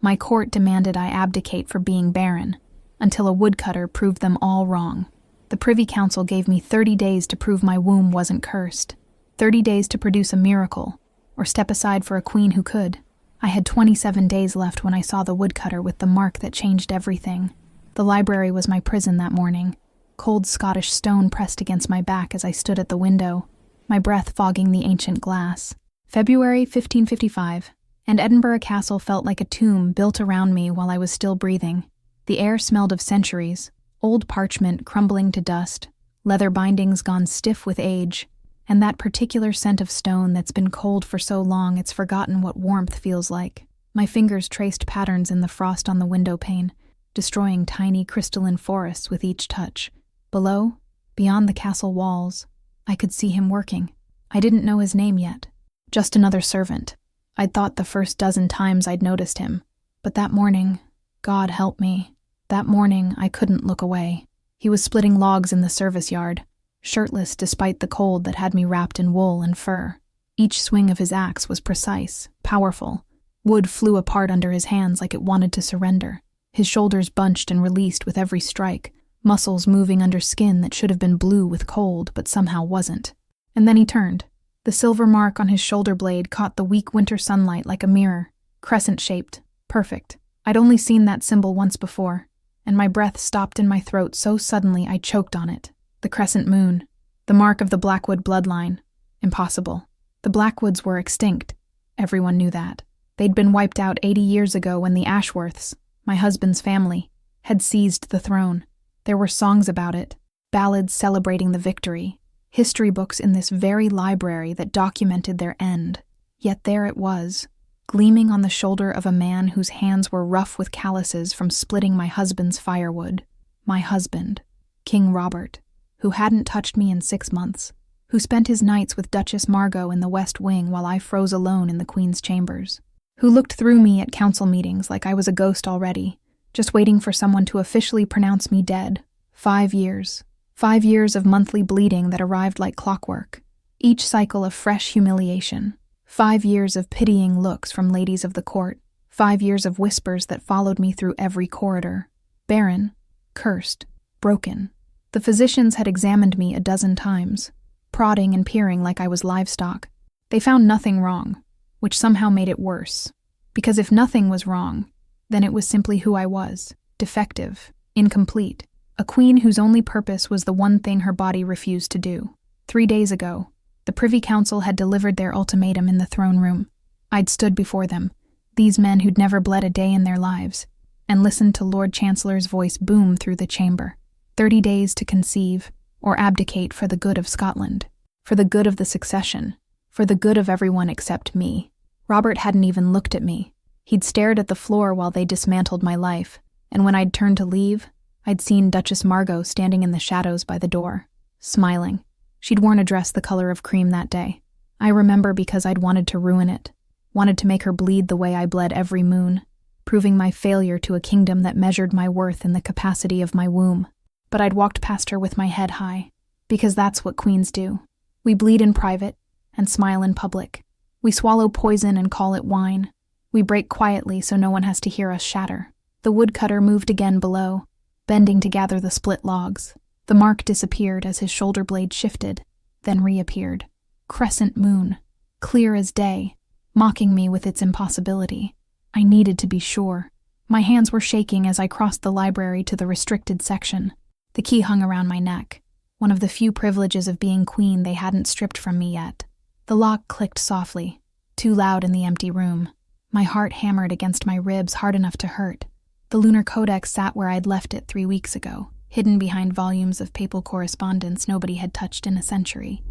My court demanded I abdicate for being Barren, until a woodcutter proved them all wrong. The Privy Council gave me 30 days to prove my womb wasn't cursed, 30 days to produce a miracle, or step aside for a queen who could. I had 27 days left when I saw the woodcutter with the mark that changed everything. The library was my prison that morning. Cold Scottish stone pressed against my back as I stood at the window, my breath fogging the ancient glass. February 1555. And Edinburgh Castle felt like a tomb built around me while I was still breathing. The air smelled of centuries, old parchment crumbling to dust, leather bindings gone stiff with age, and that particular scent of stone that's been cold for so long it's forgotten what warmth feels like. My fingers traced patterns in the frost on the window pane, destroying tiny crystalline forests with each touch. Below, beyond the castle walls, I could see him working. I didn't know his name yet. Just another servant. I'd thought the first dozen times I'd noticed him, but that morning, God help me, that morning I couldn't look away. He was splitting logs in the service yard, shirtless despite the cold that had me wrapped in wool and fur. Each swing of his axe was precise, powerful. Wood flew apart under his hands like it wanted to surrender. His shoulders bunched and released with every strike, muscles moving under skin that should have been blue with cold but somehow wasn't. And then he turned. The silver mark on his shoulder blade caught the weak winter sunlight like a mirror, crescent-shaped, perfect. I'd only seen that symbol once before, and my breath stopped in my throat so suddenly I choked on it. The crescent moon, the mark of the Blackwood bloodline. Impossible. The Blackwoods were extinct. Everyone knew that. They'd been wiped out 80 years ago when the Ashworths, my husband's family, had seized the throne. There were songs about it, ballads celebrating the victory, history books in this very library that documented their end. Yet there it was, gleaming on the shoulder of a man whose hands were rough with calluses from splitting my husband's firewood. My husband, King Robert, who hadn't touched me in 6 months, who spent his nights with Duchess Margot in the West Wing while I froze alone in the Queen's chambers, who looked through me at council meetings like I was a ghost already, just waiting for someone to officially pronounce me dead. 5 years. 5 years of monthly bleeding that arrived like clockwork. Each cycle of fresh humiliation. 5 years of pitying looks from ladies of the court. 5 years of whispers that followed me through every corridor. Barren, cursed, broken. The physicians had examined me a dozen times, prodding and peering like I was livestock. They found nothing wrong, which somehow made it worse. Because if nothing was wrong, then it was simply who I was, defective, incomplete. A queen whose only purpose was the one thing her body refused to do. 3 days ago, the Privy Council had delivered their ultimatum in the throne room. I'd stood before them, these men who'd never bled a day in their lives, and listened to Lord Chancellor's voice boom through the chamber. 30 days to conceive, or abdicate for the good of Scotland, for the good of the succession, for the good of everyone except me. Robert hadn't even looked at me. He'd stared at the floor while they dismantled my life, and when I'd turned to leave, I'd seen Duchess Margot standing in the shadows by the door, smiling. She'd worn a dress the color of cream that day. I remember because I'd wanted to ruin it, wanted to make her bleed the way I bled every moon, proving my failure to a kingdom that measured my worth in the capacity of my womb. But I'd walked past her with my head high, because that's what queens do. We bleed in private and smile in public. We swallow poison and call it wine. We break quietly so no one has to hear us shatter. The woodcutter moved again below, bending to gather the split logs. The mark disappeared as his shoulder blade shifted, then reappeared. Crescent moon, clear as day, mocking me with its impossibility. I needed to be sure. My hands were shaking as I crossed the library to the restricted section. The key hung around my neck, one of the few privileges of being queen they hadn't stripped from me yet. The lock clicked softly, too loud in the empty room. My heart hammered against my ribs hard enough to hurt. The lunar codex sat where I'd left it 3 weeks ago, hidden behind volumes of papal correspondence nobody had touched in a century.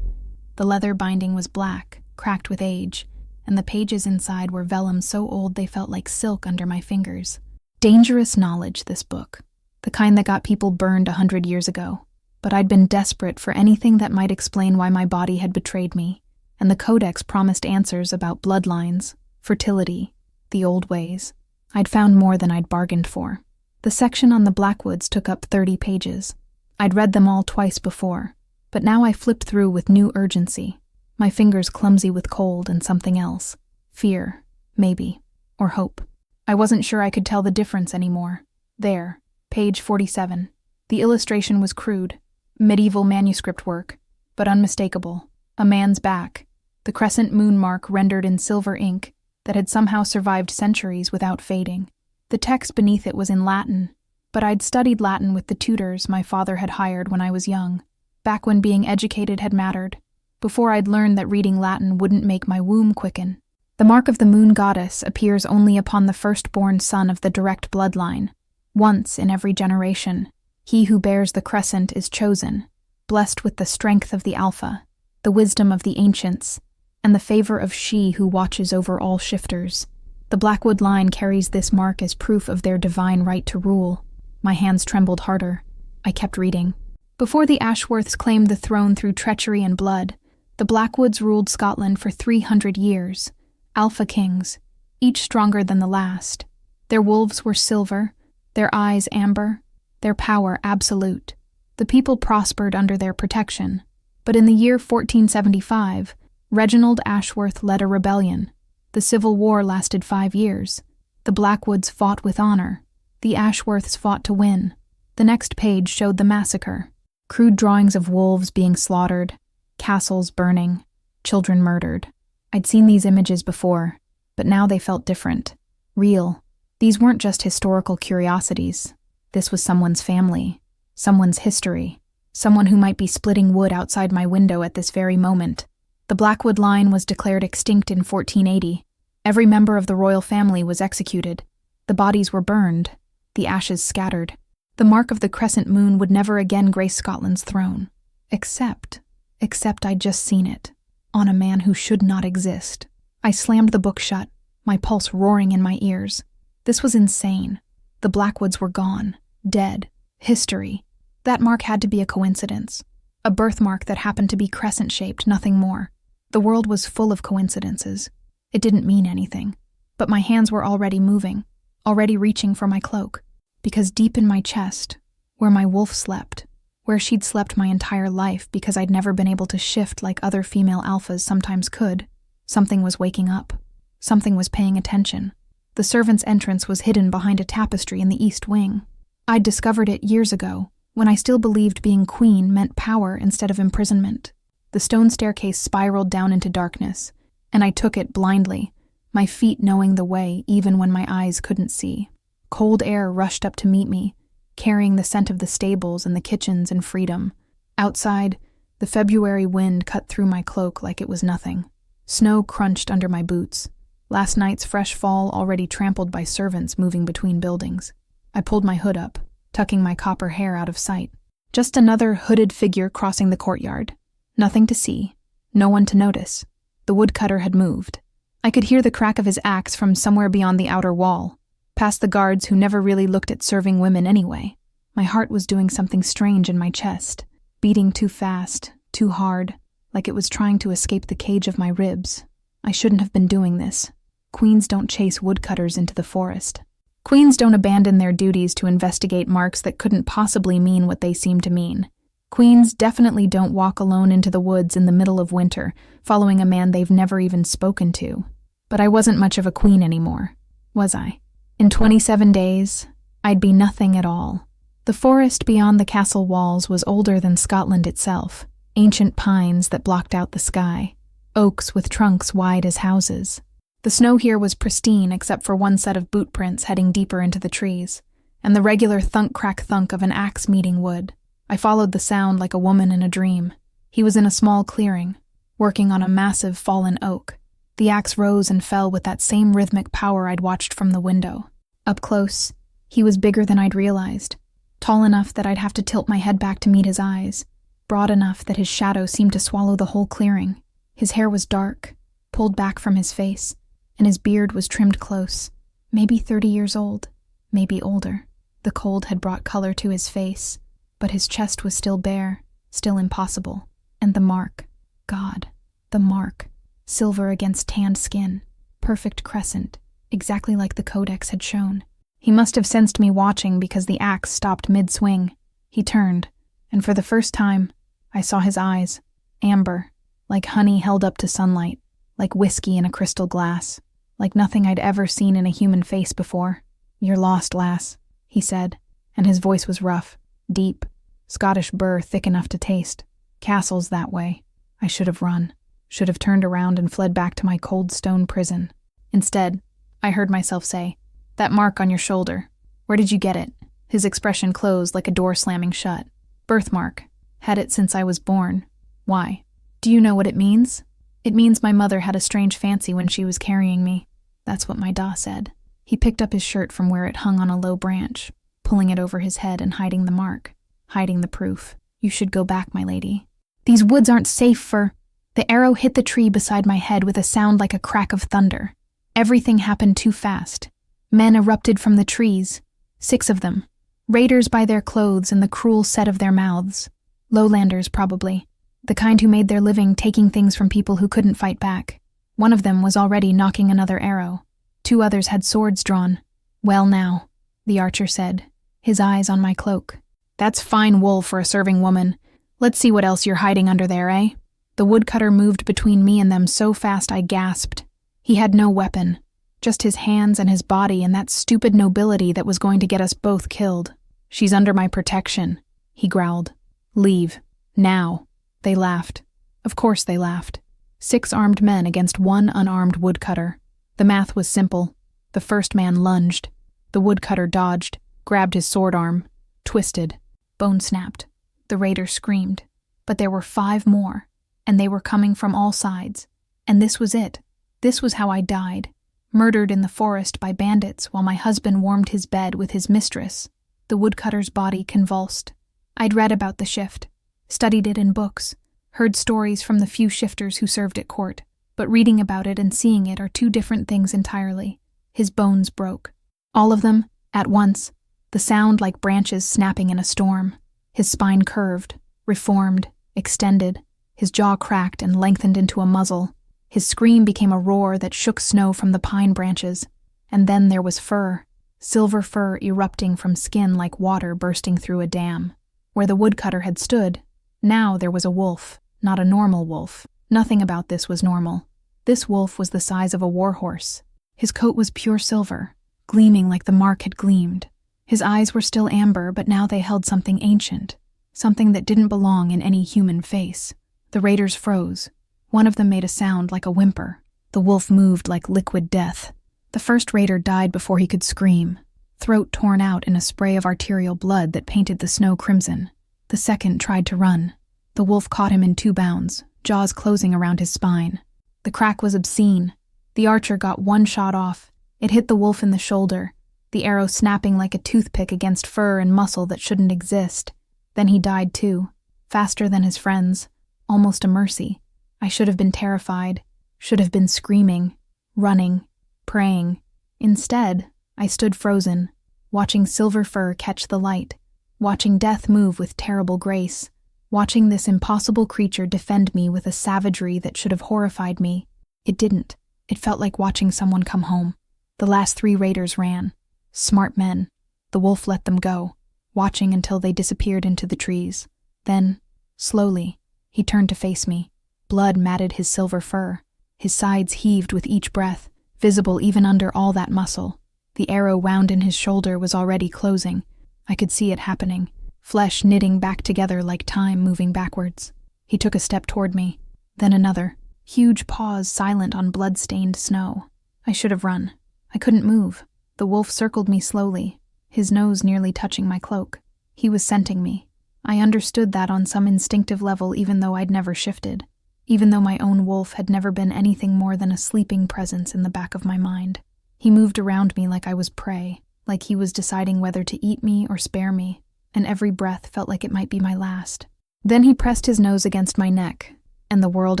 The leather binding was black, cracked with age, and the pages inside were vellum so old they felt like silk under my fingers. Dangerous knowledge, this book. The kind that got people burned 100 years ago. But I'd been desperate for anything that might explain why my body had betrayed me, and the codex promised answers about bloodlines, fertility, the old ways. I'd found more than I'd bargained for. The section on the Blackwoods took up 30 pages. I'd read them all twice before, but now I flipped through with new urgency, my fingers clumsy with cold and something else. Fear, maybe, or hope. I wasn't sure I could tell the difference anymore. There, page 47. The illustration was crude, medieval manuscript work, but unmistakable. A man's back, the crescent moon mark rendered in silver ink that had somehow survived centuries without fading. The text beneath it was in Latin, but I'd studied Latin with the tutors my father had hired when I was young, back when being educated had mattered, before I'd learned that reading Latin wouldn't make my womb quicken. The mark of the moon goddess appears only upon the firstborn son of the direct bloodline. Once in every generation, he who bears the crescent is chosen, blessed with the strength of the Alpha, the wisdom of the ancients, and the favor of she who watches over all shifters. The Blackwood line carries this mark as proof of their divine right to rule. My hands trembled harder. I kept reading. Before the Ashworths claimed the throne through treachery and blood, the Blackwoods ruled Scotland for 300 years. Alpha kings, each stronger than the last. Their wolves were silver, their eyes amber, their power absolute. The people prospered under their protection. But in the year 1475, Reginald Ashworth led a rebellion. The Civil War lasted 5 years. The Blackwoods fought with honor. The Ashworths fought to win. The next page showed the massacre. Crude drawings of wolves being slaughtered, castles burning, children murdered. I'd seen these images before, but now they felt different. Real. These weren't just historical curiosities. This was someone's family, someone's history, someone who might be splitting wood outside my window at this very moment. The Blackwood line was declared extinct in 1480. Every member of the royal family was executed. The bodies were burned, the ashes scattered. The mark of the crescent moon would never again grace Scotland's throne. Except I'd just seen it, on a man who should not exist. I slammed the book shut, my pulse roaring in my ears. This was insane. The Blackwoods were gone, dead, history. That mark had to be a coincidence. A birthmark that happened to be crescent-shaped, nothing more. The world was full of coincidences. It didn't mean anything. But my hands were already moving, already reaching for my cloak. Because deep in my chest, where my wolf slept, where she'd slept my entire life because I'd never been able to shift like other female alphas sometimes could, something was waking up. Something was paying attention. The servants' entrance was hidden behind a tapestry in the east wing. I'd discovered it years ago, when I still believed being queen meant power instead of imprisonment. The stone staircase spiraled down into darkness, and I took it blindly, my feet knowing the way even when my eyes couldn't see. Cold air rushed up to meet me, carrying the scent of the stables and the kitchens and freedom. Outside, the February wind cut through my cloak like it was nothing. Snow crunched under my boots. Last night's fresh fall already trampled by servants moving between buildings. I pulled my hood up, tucking my copper hair out of sight. Just another hooded figure crossing the courtyard. Nothing to see, no one to notice. The woodcutter had moved. I could hear the crack of his axe from somewhere beyond the outer wall, past the guards who never really looked at serving women anyway. My heart was doing something strange in my chest, beating too fast, too hard, like it was trying to escape the cage of my ribs. I shouldn't have been doing this. Queens don't chase woodcutters into the forest. Queens don't abandon their duties to investigate marks that couldn't possibly mean what they seem to mean. Queens definitely don't walk alone into the woods in the middle of winter, following a man they've never even spoken to. But I wasn't much of a queen anymore, was I? In 27 days, I'd be nothing at all. The forest beyond the castle walls was older than Scotland itself, ancient pines that blocked out the sky, oaks with trunks wide as houses. The snow here was pristine except for one set of boot prints heading deeper into the trees, and the regular thunk-crack-thunk of an axe meeting wood. I followed the sound like a woman in a dream. He was in a small clearing, working on a massive fallen oak. The axe rose and fell with that same rhythmic power I'd watched from the window. Up close, he was bigger than I'd realized, tall enough that I'd have to tilt my head back to meet his eyes, broad enough that his shadow seemed to swallow the whole clearing. His hair was dark, pulled back from his face, and his beard was trimmed close, maybe 30 years old, maybe older. The cold had brought color to his face, but his chest was still bare, still impossible. And the mark, God, the mark, silver against tanned skin, perfect crescent, exactly like the codex had shown. He must have sensed me watching because the axe stopped mid-swing. He turned, and for the first time, I saw his eyes, amber, like honey held up to sunlight, like whiskey in a crystal glass, like nothing I'd ever seen in a human face before. "You're lost, lass," he said, and his voice was rough, deep, Scottish burr thick enough to taste. "Castle's that way." I should have run, should have turned around and fled back to my cold stone prison. Instead, I heard myself say, "That mark on your shoulder, where did you get it?" His expression closed like a door slamming shut. "Birthmark. Had it since I was born." "Why? Do you know what it means?" "It means my mother had a strange fancy when she was carrying me." That's what my da said. He picked up his shirt from where it hung on a low branch, pulling it over his head and hiding the mark, hiding the proof. "You should go back, my lady. These woods aren't safe for—" The arrow hit the tree beside my head with a sound like a crack of thunder. Everything happened too fast. Men erupted from the trees, 6 of them. Raiders by their clothes and the cruel set of their mouths. Lowlanders, probably. The kind who made their living taking things from people who couldn't fight back. One of them was already knocking another arrow. 2 others had swords drawn. "Well now," the archer said, his eyes on my cloak. "That's fine wool for a serving woman. Let's see what else you're hiding under there, eh?" The woodcutter moved between me and them so fast I gasped. He had no weapon, just his hands and his body and that stupid nobility that was going to get us both killed. "She's under my protection," he growled. "Leave. Now." They laughed. Of course they laughed. 6 armed men against 1 unarmed woodcutter. The math was simple. The first man lunged. The woodcutter dodged, grabbed his sword arm, twisted. Bone snapped. The raider screamed. But there were 5 more, and they were coming from all sides. And this was it. This was how I died. Murdered in the forest by bandits while my husband warmed his bed with his mistress. The woodcutter's body convulsed. I'd read about the shift, studied it in books, heard stories from the few shifters who served at court, but reading about it and seeing it are 2 different things entirely. His bones broke. All of them, at once, the sound like branches snapping in a storm. His spine curved, reformed, extended, his jaw cracked and lengthened into a muzzle. His scream became a roar that shook snow from the pine branches. And then there was fur, silver fur erupting from skin like water bursting through a dam. Where the woodcutter had stood, now there was a wolf, not a normal wolf. Nothing about this was normal. This wolf was the size of a warhorse. His coat was pure silver, gleaming like the mark had gleamed. His eyes were still amber, but now they held something ancient, something that didn't belong in any human face. The raiders froze. One of them made a sound like a whimper. The wolf moved like liquid death. The first raider died before he could scream, throat torn out in a spray of arterial blood that painted the snow crimson. The second tried to run. The wolf caught him in 2 bounds, jaws closing around his spine. The crack was obscene. The archer got 1 shot off. It hit the wolf in the shoulder, the arrow snapping like a toothpick against fur and muscle that shouldn't exist. Then he died too, faster than his friends, almost a mercy. I should have been terrified, should have been screaming, running, praying. Instead, I stood frozen, watching silver fur catch the light, watching death move with terrible grace, watching this impossible creature defend me with a savagery that should have horrified me. It didn't. It felt like watching someone come home. The last 3 raiders ran. Smart men. The wolf let them go, watching until they disappeared into the trees. Then, slowly, he turned to face me. Blood matted his silver fur. His sides heaved with each breath, visible even under all that muscle. The arrow wound in his shoulder was already closing. I could see it happening, flesh knitting back together like time moving backwards. He took a step toward me, then another, huge paws silent on blood-stained snow. I should have run. I couldn't move. The wolf circled me slowly, his nose nearly touching my cloak. He was scenting me. I understood that on some instinctive level even though I'd never shifted, even though my own wolf had never been anything more than a sleeping presence in the back of my mind. He moved around me like I was prey, like he was deciding whether to eat me or spare me, and every breath felt like it might be my last. Then he pressed his nose against my neck, and the world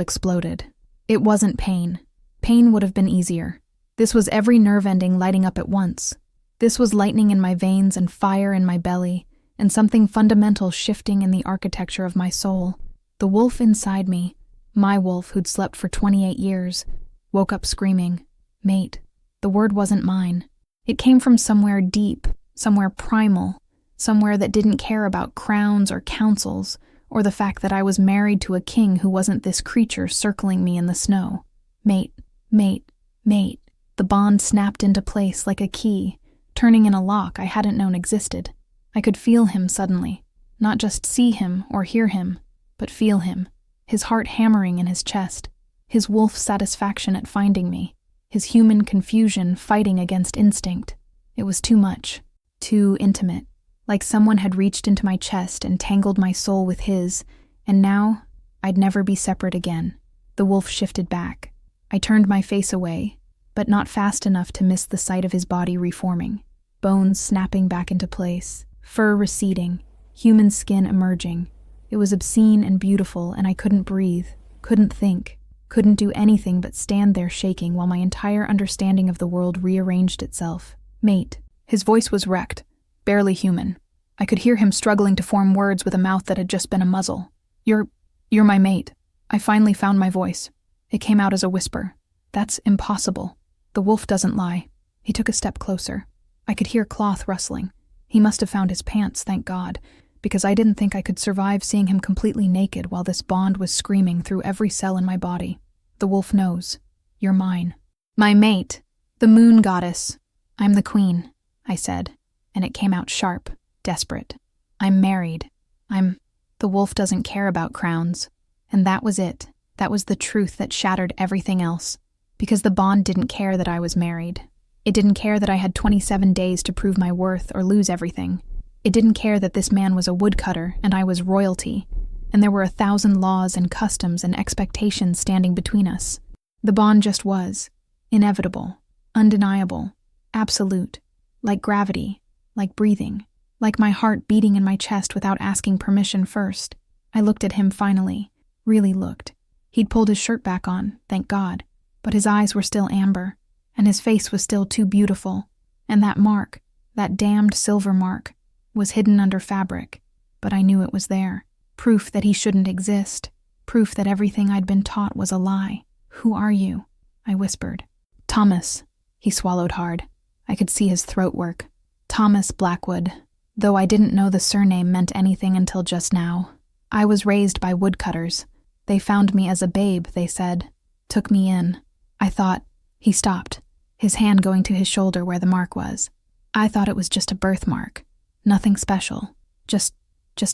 exploded. It wasn't pain. Pain would have been easier. This was every nerve ending lighting up at once. This was lightning in my veins and fire in my belly, and something fundamental shifting in the architecture of my soul. The wolf inside me, my wolf who'd slept for 28 years, woke up screaming, "Mate." The word wasn't mine. It came from somewhere deep, somewhere primal, somewhere that didn't care about crowns or councils, or the fact that I was married to a king who wasn't this creature circling me in the snow. "Mate, mate, mate." the bond snapped into place like a key, turning in a lock I hadn't known existed. I could feel him suddenly, not just see him or hear him, but feel him, his heart hammering in his chest, his wolf satisfaction at finding me, his human confusion fighting against instinct. It was too much, too intimate, like someone had reached into my chest and tangled my soul with his, and now I'd never be separate again. The wolf shifted back. I turned my face away, but not fast enough to miss the sight of his body reforming, bones snapping back into place, fur receding, human skin emerging. It was obscene and beautiful, and I couldn't breathe, couldn't think, couldn't do anything but stand there shaking while my entire understanding of the world rearranged itself. Mate. His voice was wrecked, barely human. I could hear him struggling to form words with a mouth that had just been a muzzle. You're my mate. I finally found my voice. It came out as a whisper. That's impossible. The wolf doesn't lie. He took a step closer. I could hear cloth rustling. He must have found his pants, thank God, because I didn't think I could survive seeing him completely naked while this bond was screaming through every cell in my body. The wolf knows. You're mine. My mate. The moon goddess. I'm the queen, I said, and it came out sharp, desperate. I'm married. The wolf doesn't care about crowns. And that was it. That was the truth that shattered everything else. Because the bond didn't care that I was married. It didn't care that I had 27 days to prove my worth or lose everything. It didn't care that this man was a woodcutter and I was royalty, and there were 1,000 laws and customs and expectations standing between us. The bond just was. Inevitable. Undeniable. Absolute. Like gravity. Like breathing. Like my heart beating in my chest without asking permission first. I looked at him finally. Really looked. He'd pulled his shirt back on, thank God, but his eyes were still amber, and his face was still too beautiful, and that mark, that damned silver mark, was hidden under fabric, but I knew it was there. Proof that he shouldn't exist. Proof that everything I'd been taught was a lie. Who are you? I whispered. Thomas. He swallowed hard. I could see his throat work. Thomas Blackwood, though I didn't know the surname meant anything until just now. I was raised by woodcutters. They found me as a babe, they said. Took me in. I thought... He stopped, his hand going to his shoulder where the mark was. I thought it was just a birthmark. Nothing special. Just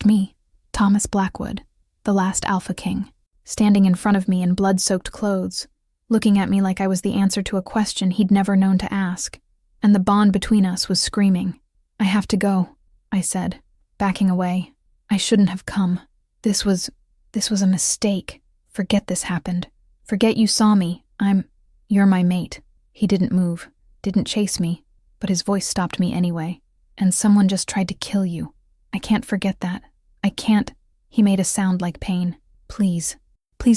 me. Thomas Blackwood, the last Alpha King, standing in front of me in blood-soaked clothes, looking at me like I was the answer to a question he'd never known to ask. And the bond between us was screaming. I have to go, I said, backing away. I shouldn't have come. This was a mistake. Forget this happened. Forget you saw me. You're my mate. He didn't move, didn't chase me, but his voice stopped me anyway. And someone just tried to kill you. I can't forget that. I can't. He made a sound like pain. Please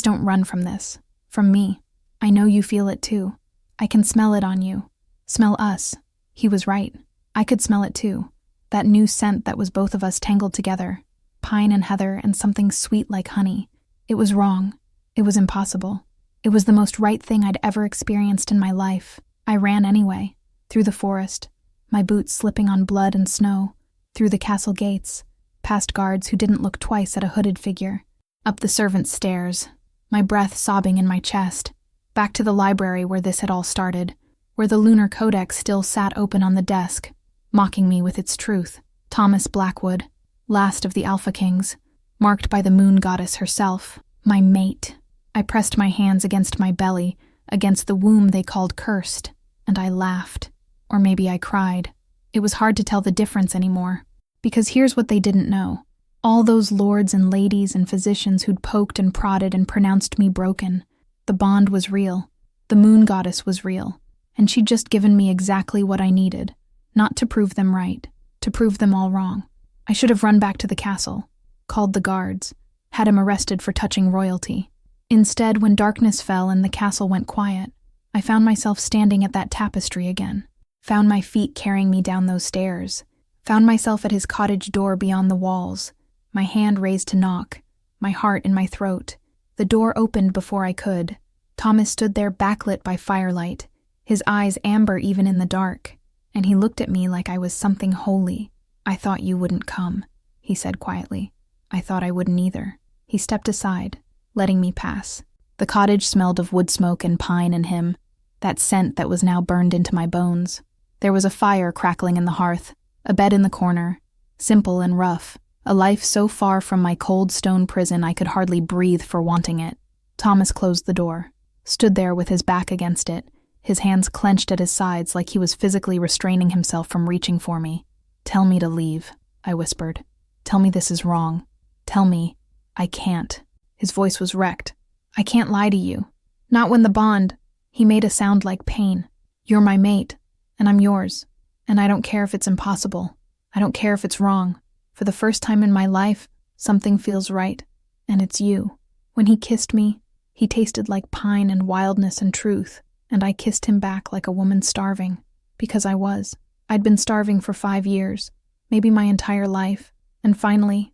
don't run from this. From me. I know you feel it too. I can smell it on you. Smell us. He was right. I could smell it too. That new scent that was both of us tangled together. Pine and heather and something sweet like honey. It was wrong. It was impossible. It was the most right thing I'd ever experienced in my life. I ran anyway. Through the forest. My boots slipping on blood and snow. Through the castle gates. Past guards who didn't look twice at a hooded figure. Up the servants' stairs. My breath sobbing in my chest. Back to the library where this had all started. Where the lunar codex still sat open on the desk. Mocking me with its truth. Thomas Blackwood. Last of the Alpha Kings, marked by the moon goddess herself, my mate. I pressed my hands against my belly, against the womb they called cursed, and I laughed. Or maybe I cried. It was hard to tell the difference anymore. Because here's what they didn't know. All those lords and ladies and physicians who'd poked and prodded and pronounced me broken. The bond was real. The moon goddess was real. And she'd just given me exactly what I needed. Not to prove them right, to prove them all wrong. I should have run back to the castle, called the guards, had him arrested for touching royalty. Instead, when darkness fell and the castle went quiet, I found myself standing at that tapestry again, found my feet carrying me down those stairs, found myself at his cottage door beyond the walls, my hand raised to knock, my heart in my throat. The door opened before I could. Thomas stood there backlit by firelight, his eyes amber even in the dark, and he looked at me like I was something holy. I thought you wouldn't come, he said quietly. I thought I wouldn't either. He stepped aside, letting me pass. The cottage smelled of wood smoke and pine and him. that scent that was now burned into my bones. There was a fire crackling in the hearth, a bed in the corner, simple and rough, a life so far from my cold stone prison I could hardly breathe for wanting it. Thomas closed the door, stood there with his back against it, his hands clenched at his sides like he was physically restraining himself from reaching for me. "Tell me to leave," I whispered. "Tell me this is wrong. Tell me I can't." His voice was wrecked. "I can't lie to you. Not when the bond—" He made a sound like pain. "You're my mate, and I'm yours. And I don't care if it's impossible. I don't care if it's wrong. For the first time in my life, something feels right, and it's you." When he kissed me, he tasted like pine and wildness and truth, and I kissed him back like a woman starving. Because I was. I'd been starving for 5 years, maybe my entire life, and finally,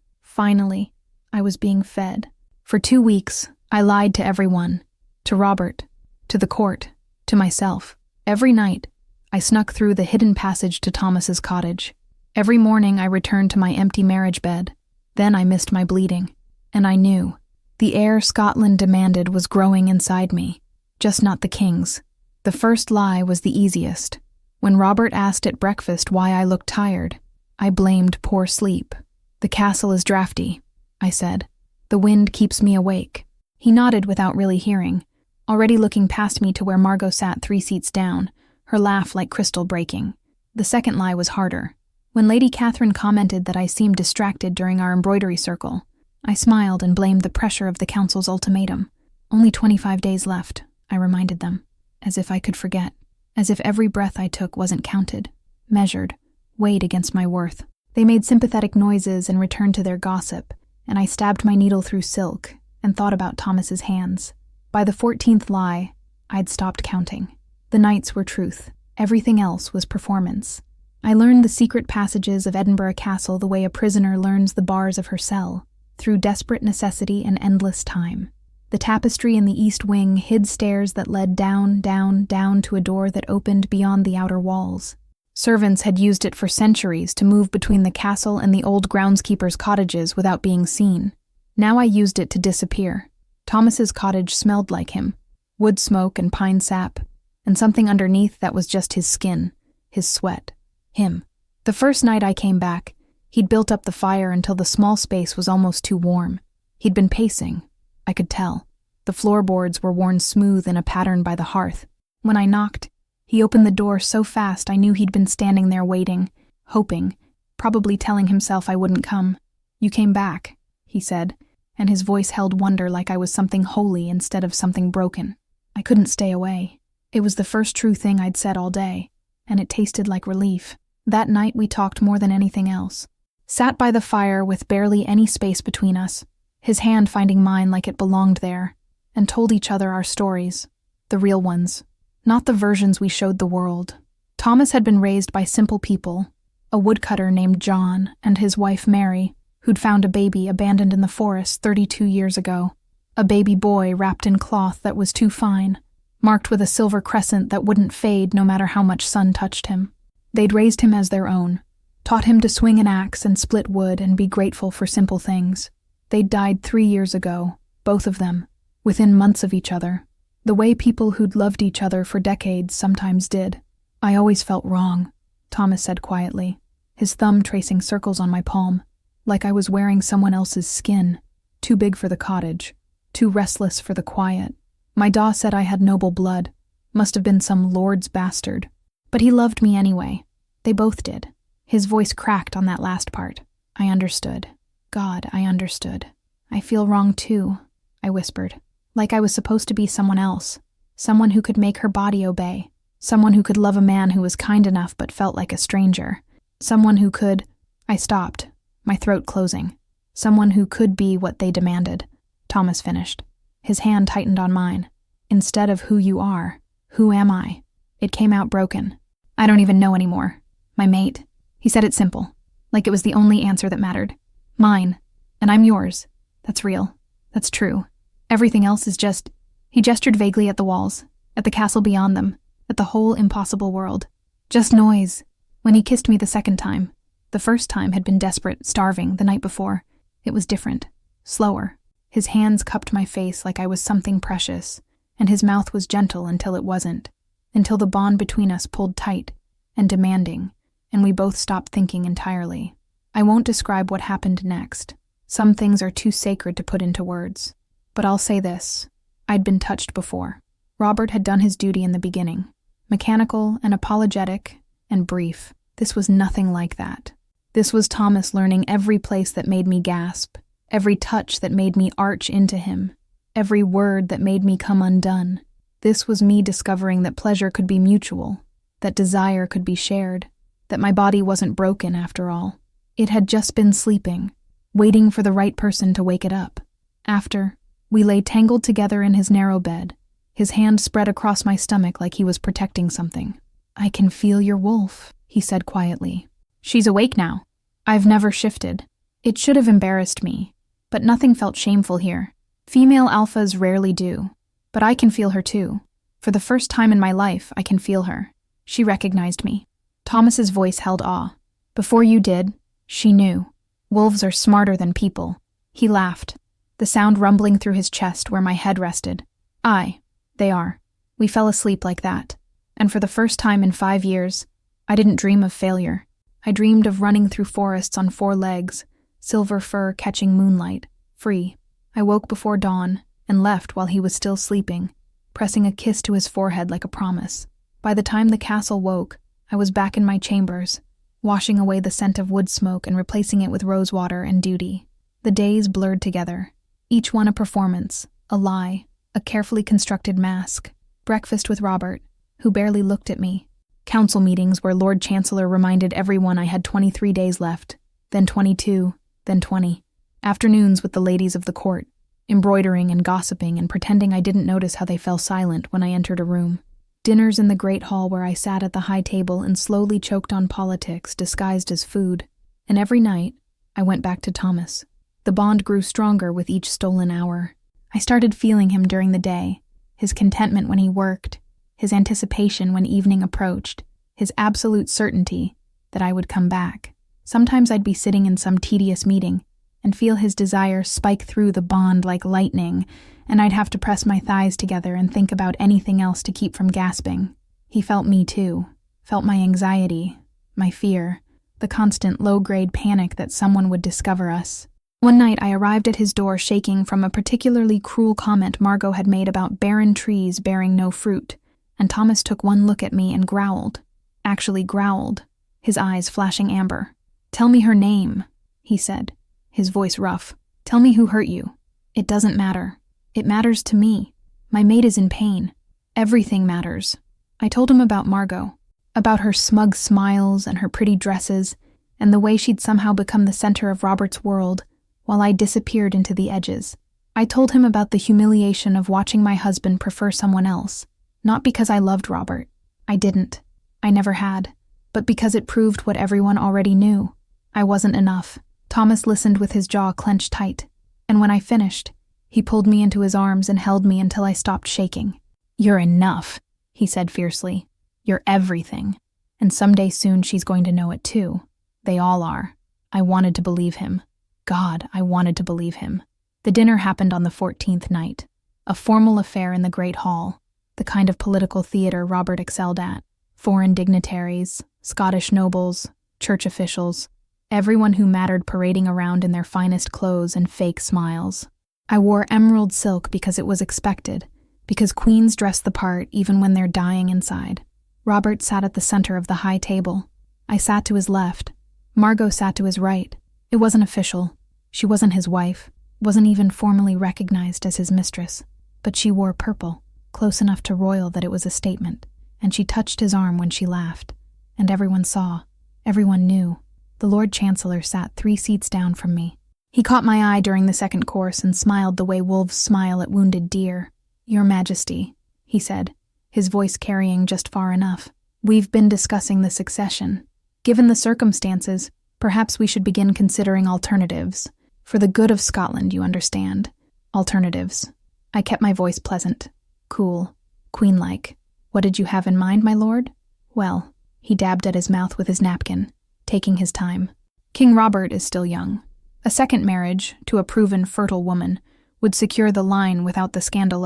I was being fed. For 2 weeks, I lied to everyone. To Robert, to the court, to myself. Every night, I snuck through the hidden passage to Thomas's cottage. Every morning I returned to my empty marriage bed. Then I missed my bleeding. And I knew. The heir Scotland demanded was growing inside me. Just not the king's. The first lie was the easiest. When Robert asked at breakfast why I looked tired, I blamed poor sleep. "The castle is drafty," I said. "The wind keeps me awake." He nodded without really hearing, already looking past me to where Margot sat 3 seats down, her laugh like crystal breaking. The second lie was harder. When Lady Catherine commented that I seemed distracted during our embroidery circle, I smiled and blamed the pressure of the council's ultimatum. "Only 25 days left," I reminded them, as if I could forget, as if every breath I took wasn't counted, measured, weighed against my worth. They made sympathetic noises and returned to their gossip, and I stabbed my needle through silk and thought about Thomas's hands. By the 14th lie, I'd stopped counting. The nights were truth. Everything else was performance. I learned the secret passages of Edinburgh Castle the way a prisoner learns the bars of her cell, through desperate necessity and endless time. The tapestry in the east wing hid stairs that led down to a door that opened beyond the outer walls. Servants had used it for centuries to move between the castle and the old groundskeeper's cottages without being seen. Now I used it to disappear. Thomas's cottage smelled like him, wood smoke and pine sap, and something underneath that was just his skin, his sweat, him. The first night I came back, he'd built up the fire until the small space was almost too warm. He'd been pacing. I could tell. The floorboards were worn smooth in a pattern by the hearth. When I knocked, he opened the door so fast I knew he'd been standing there waiting, hoping, probably telling himself I wouldn't come. "You came back," he said, and his voice held wonder like I was something holy instead of something broken. I couldn't stay away. It was the first true thing I'd said all day, and it tasted like relief. That night we talked more than anything else. Sat by the fire with barely any space between us, his hand finding mine like it belonged there, and told each other our stories, the real ones, not the versions we showed the world. Thomas had been raised by simple people, a woodcutter named John and his wife Mary, who'd found a baby abandoned in the forest 32 years ago, a baby boy wrapped in cloth that was too fine, marked with a silver crescent that wouldn't fade no matter how much sun touched him. They'd raised him as their own, taught him to swing an axe and split wood and be grateful for simple things. They'd died 3 years ago, both of them, within months of each other, the way people who'd loved each other for decades sometimes did. "I always felt wrong," Thomas said quietly, his thumb tracing circles on my palm, like I was wearing someone else's skin, too big for the cottage, too restless for the quiet. My daw said I had noble blood, must have been some lord's bastard. But he loved me anyway. They both did. His voice cracked on that last part. I understood. God, I understood. "I feel wrong too," I whispered, like I was supposed to be someone else, someone who could make her body obey, someone who could love a man who was kind enough but felt like a stranger, someone who could— I stopped, my throat closing. "Someone who could be what they demanded," Thomas finished. His hand tightened on mine. "Instead of who you are, who am I?" It came out broken. "I don't even know anymore. My mate." He said it simple, like it was the only answer that mattered. "Mine. And I'm yours. That's real. That's true. Everything else is just—" He gestured vaguely at the walls, at the castle beyond them, at the whole impossible world. "Just noise." When he kissed me the second time, the first time had been desperate, starving, the night before. It was different. Slower. His hands cupped my face like I was something precious, and his mouth was gentle until it wasn't. until the bond between us pulled tight and demanding, and we both stopped thinking entirely. I won't describe what happened next. Some things are too sacred to put into words. But I'll say this. I'd been touched before. Robert had done his duty in the beginning. Mechanical and apologetic and brief. This was nothing like that. This was Thomas learning every place that made me gasp, every touch that made me arch into him, every word that made me come undone. This was me discovering that pleasure could be mutual, that desire could be shared, that my body wasn't broken after all. It had just been sleeping, waiting for the right person to wake it up. After, we lay tangled together in his narrow bed, his hand spread across my stomach like he was protecting something. "I can feel your wolf," he said quietly. "She's awake now." I've never shifted. It should have embarrassed me, but nothing felt shameful here. Female alphas rarely do, but I can feel her too. For the first time in my life, I can feel her. She recognized me. Thomas's voice held awe. "Before you did, she knew. Wolves are smarter than people." He laughed, the sound rumbling through his chest where my head rested. "Aye, they are." We fell asleep like that, and for the first time in 5 years, I didn't dream of failure. I dreamed of running through forests on 4 legs, silver fur catching moonlight, free. I woke before dawn and left while he was still sleeping, pressing a kiss to his forehead like a promise. By the time the castle woke, I was back in my chambers, washing away the scent of wood smoke and replacing it with rosewater and duty. The days blurred together, each one a performance, a lie, a carefully constructed mask. Breakfast with Robert, who barely looked at me. Council meetings where Lord Chancellor reminded everyone I had 23 days left, then 22, then 20. Afternoons with the ladies of the court, embroidering and gossiping and pretending I didn't notice how they fell silent when I entered a room. Dinners in the great hall where I sat at the high table and slowly choked on politics disguised as food. And every night, I went back to Thomas. The bond grew stronger with each stolen hour. I started feeling him during the day, his contentment when he worked, his anticipation when evening approached, his absolute certainty that I would come back. Sometimes I'd be sitting in some tedious meeting and feel his desire spike through the bond like lightning, and I'd have to press my thighs together and think about anything else to keep from gasping. He felt me too, felt my anxiety, my fear, the constant low-grade panic that someone would discover us. One night I arrived at his door shaking from a particularly cruel comment Margot had made about barren trees bearing no fruit, and Thomas took one look at me and growled. Actually growled, his eyes flashing amber. "Tell me her name," he said, his voice rough. "Tell me who hurt you. It doesn't matter. It matters to me. My mate is in pain. Everything matters." I told him about Margot, about her smug smiles and her pretty dresses, and the way she'd somehow become the center of Robert's world, while I disappeared into the edges. I told him about the humiliation of watching my husband prefer someone else, not because I loved Robert. I didn't. I never had. But because it proved what everyone already knew. I wasn't enough. Thomas listened with his jaw clenched tight, and when I finished, he pulled me into his arms and held me until I stopped shaking. "You're enough," he said fiercely. "You're everything. And someday soon she's going to know it too. They all are." I wanted to believe him. God, I wanted to believe him. The dinner happened on the 14th night. A formal affair in the great hall, the kind of political theater Robert excelled at. Foreign dignitaries, Scottish nobles, church officials, everyone who mattered parading around in their finest clothes and fake smiles. I wore emerald silk because it was expected, because queens dress the part even when they're dying inside. Robert sat at the center of the high table. I sat to his left. Margot sat to his right. It wasn't official. She wasn't his wife, wasn't even formally recognized as his mistress. But she wore purple, close enough to royal that it was a statement, and she touched his arm when she laughed. And everyone saw. Everyone knew. The Lord Chancellor sat 3 seats down from me. He caught my eye during the second course and smiled the way wolves smile at wounded deer. "Your Majesty," he said, his voice carrying just far enough. "We've been discussing the succession. Given the circumstances, perhaps we should begin considering alternatives. For the good of Scotland, you understand. Alternatives." I kept my voice pleasant, cool, queen-like. "What did you have in mind, my lord?" "Well," he dabbed at his mouth with his napkin, taking his time. "King Robert is still young. A second marriage, to a proven fertile woman, would secure the line without the scandal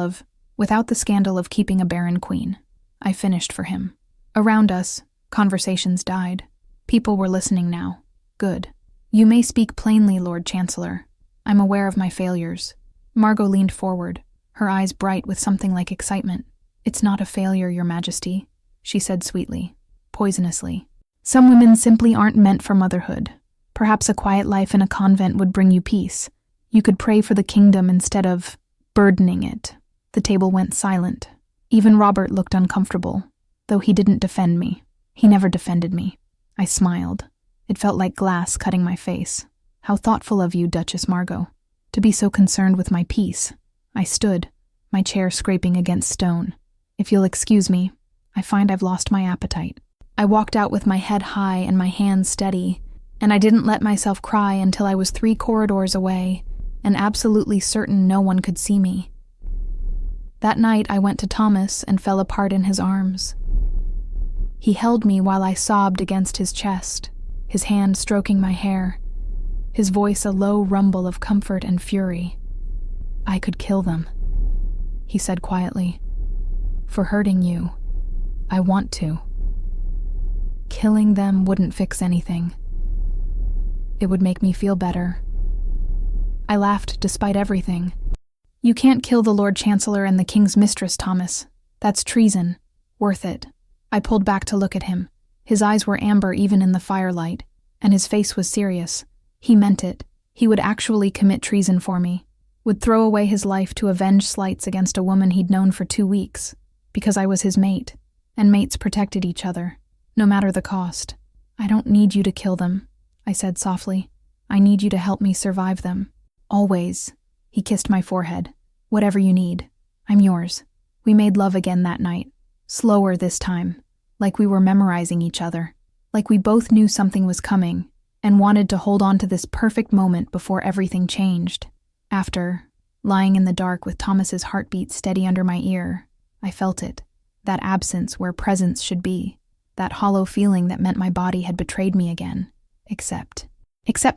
of keeping a barren queen. I finished for him. Around us, conversations died. People were listening now. Good. You may speak plainly, Lord Chancellor. I'm aware of my failures. Margot leaned forward, her eyes bright with something like excitement. It's not a failure, Your Majesty, she said sweetly, poisonously. Some women simply aren't meant for motherhood. Perhaps a quiet life in a convent would bring you peace. You could pray for the kingdom instead of burdening it. The table went silent. Even Robert looked uncomfortable, though he didn't defend me. He never defended me. I smiled. It felt like glass cutting my face. How thoughtful of you, Duchess Margot, to be so concerned with my peace. I stood, my chair scraping against stone. If you'll excuse me, I find I've lost my appetite. I walked out with my head high and my hands steady, and I didn't let myself cry until I was 3 corridors away and absolutely certain no one could see me. That night I went to Thomas and fell apart in his arms. He held me while I sobbed against his chest, his hand stroking my hair, his voice a low rumble of comfort and fury. I could kill them, he said quietly. For hurting you, I want to. Killing them wouldn't fix anything. It would make me feel better. I laughed despite everything. You can't kill the Lord Chancellor and the King's mistress, Thomas. That's treason. Worth it. I pulled back to look at him. His eyes were amber even in the firelight, and his face was serious. He meant it. He would actually commit treason for me. Would throw away his life to avenge slights against a woman he'd known for 2 weeks, because I was his mate, and mates protected each other, no matter the cost. I don't need you to kill them, I said softly. I need you to help me survive them. Always. He kissed my forehead. Whatever you need. I'm yours. We made love again that night. Slower this time. Like we were memorizing each other. Like we both knew something was coming, and wanted to hold on to this perfect moment before everything changed. After, lying in the dark with Thomas's heartbeat steady under my ear, I felt it. That absence where presence should be. That hollow feeling that meant my body had betrayed me again. Except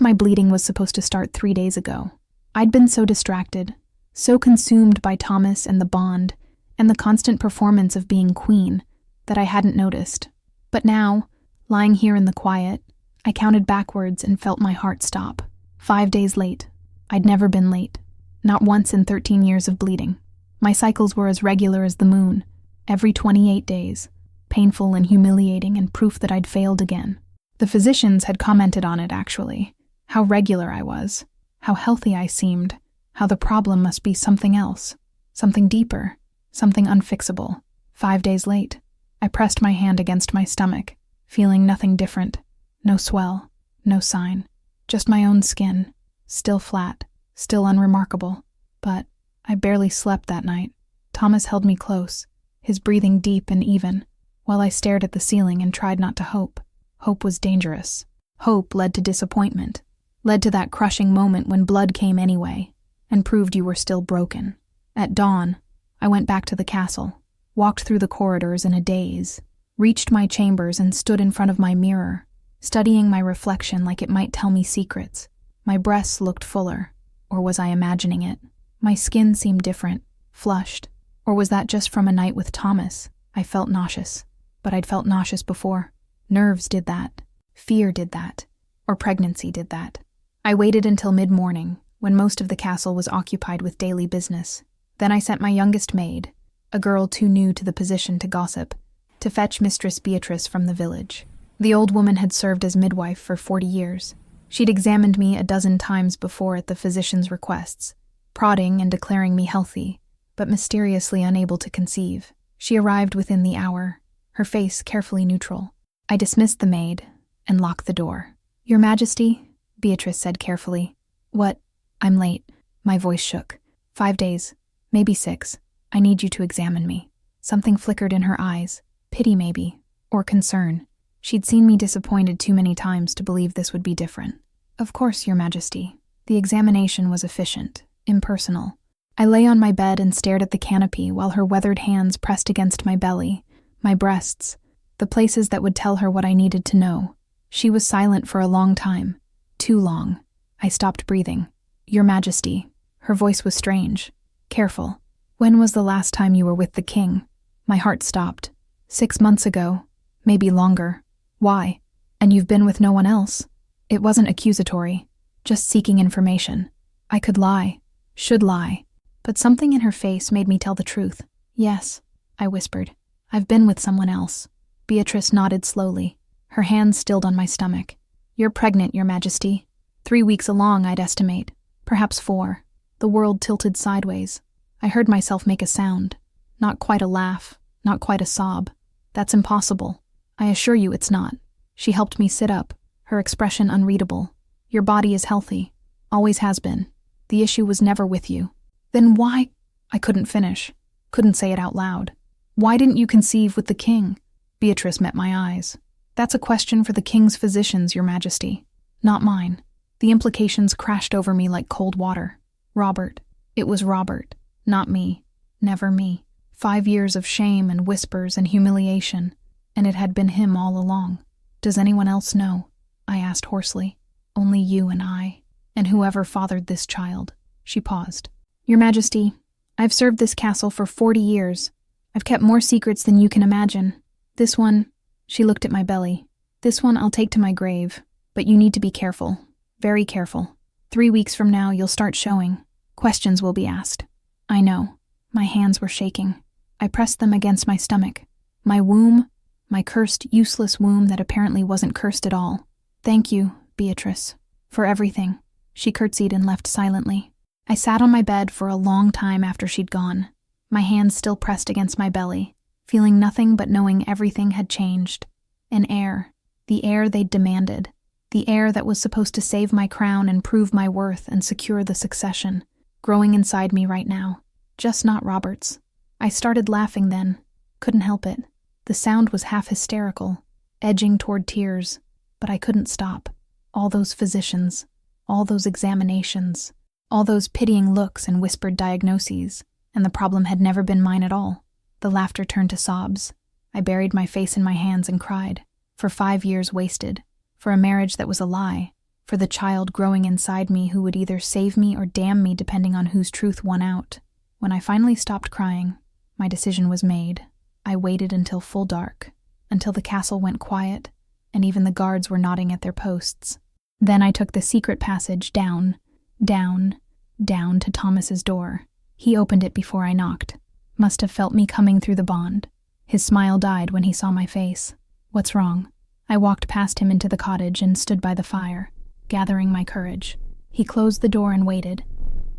my bleeding was supposed to start 3 days ago. I'd been so distracted, so consumed by Thomas and the bond, and the constant performance of being queen, that I hadn't noticed. But now, lying here in the quiet, I counted backwards and felt my heart stop. 5 days late. I'd never been late. Not once in 13 years of bleeding. My cycles were as regular as the moon, every 28 days, painful and humiliating and proof that I'd failed again. The physicians had commented on it, actually. How regular I was. How healthy I seemed, how the problem must be something else, something deeper, something unfixable. 5 days late. I pressed my hand against my stomach, feeling nothing different. No swell, no sign, just my own skin, still flat, still unremarkable. But I barely slept that night. Thomas held me close, his breathing deep and even, while I stared at the ceiling and tried not to hope. Hope was dangerous. Hope led to disappointment. Led to that crushing moment when blood came anyway, and proved you were still broken. At dawn, I went back to the castle, walked through the corridors in a daze, reached my chambers and stood in front of my mirror, studying my reflection like it might tell me secrets. My breasts looked fuller, or was I imagining it? My skin seemed different, flushed, or was that just from a night with Thomas? I felt nauseous, but I'd felt nauseous before. Nerves did that, fear did that, or pregnancy did that. I waited until mid-morning, when most of the castle was occupied with daily business. Then I sent my youngest maid, a girl too new to the position to gossip, to fetch Mistress Beatrice from the village. The old woman had served as midwife for 40 years. She'd examined me a dozen times before at the physician's requests, prodding and declaring me healthy, but mysteriously unable to conceive. She arrived within the hour, her face carefully neutral. I dismissed the maid and locked the door. Your Majesty, Beatrice said carefully. What? I'm late. My voice shook. 5 days, maybe 6. I need you to examine me. Something flickered in her eyes. Pity maybe, or concern. She'd seen me disappointed too many times to believe this would be different. Of course, Your Majesty. The examination was efficient, impersonal. I lay on my bed and stared at the canopy while her weathered hands pressed against my belly, my breasts, the places that would tell her what I needed to know. She was silent for a long time. Too long. I stopped breathing. Your Majesty. Her voice was strange. Careful. When was the last time you were with the king? My heart stopped. 6 months ago. Maybe longer. Why? And you've been with no one else? It wasn't accusatory, just seeking information. I could lie, should lie, but something in her face made me tell the truth. Yes, I whispered. I've been with someone else. Beatrice nodded slowly, her hands stilled on my stomach. You're pregnant, Your Majesty. 3 weeks along, I'd estimate. Perhaps 4. The world tilted sideways. I heard myself make a sound. Not quite a laugh, not quite a sob. That's impossible. I assure you it's not. She helped me sit up, her expression unreadable. Your body is healthy. Always has been. The issue was never with you. Then why? I couldn't finish. Couldn't say it out loud. Why didn't you conceive with the king? Beatrice met my eyes. That's a question for the king's physicians, Your Majesty. Not mine. The implications crashed over me like cold water. Robert. It was Robert. Not me. Never me. 5 years of shame and whispers and humiliation, and it had been him all along. Does anyone else know? I asked hoarsely. Only you and I, and whoever fathered this child. She paused. Your Majesty, I've served this castle for 40 years. I've kept more secrets than you can imagine. This one, she looked at my belly. This one I'll take to my grave, but you need to be careful. Very careful. 3 weeks from now, you'll start showing. Questions will be asked. I know. My hands were shaking. I pressed them against my stomach. My womb, my cursed, useless womb that apparently wasn't cursed at all. Thank you, Beatrice, for everything. She curtsied and left silently. I sat on my bed for a long time after she'd gone, my hands still pressed against my belly, feeling nothing but knowing everything had changed. An heir, the heir they'd demanded, the heir that was supposed to save my crown and prove my worth and secure the succession, growing inside me right now. Just not Robert's. I started laughing then. Couldn't help it. The sound was half hysterical, edging toward tears, but I couldn't stop. All those physicians, all those examinations, all those pitying looks and whispered diagnoses, and the problem had never been mine at all. The laughter turned to sobs. I buried my face in my hands and cried. For 5 years wasted. For a marriage that was a lie. For the child growing inside me who would either save me or damn me depending on whose truth won out. When I finally stopped crying, my decision was made. I waited until full dark, until the castle went quiet, and even the guards were nodding at their posts. Then I took the secret passage down to Thomas's door. He opened it before I knocked. Must have felt me coming through the bond. His smile died when he saw my face. What's wrong? I walked past him into the cottage and stood by the fire, gathering my courage. He closed the door and waited,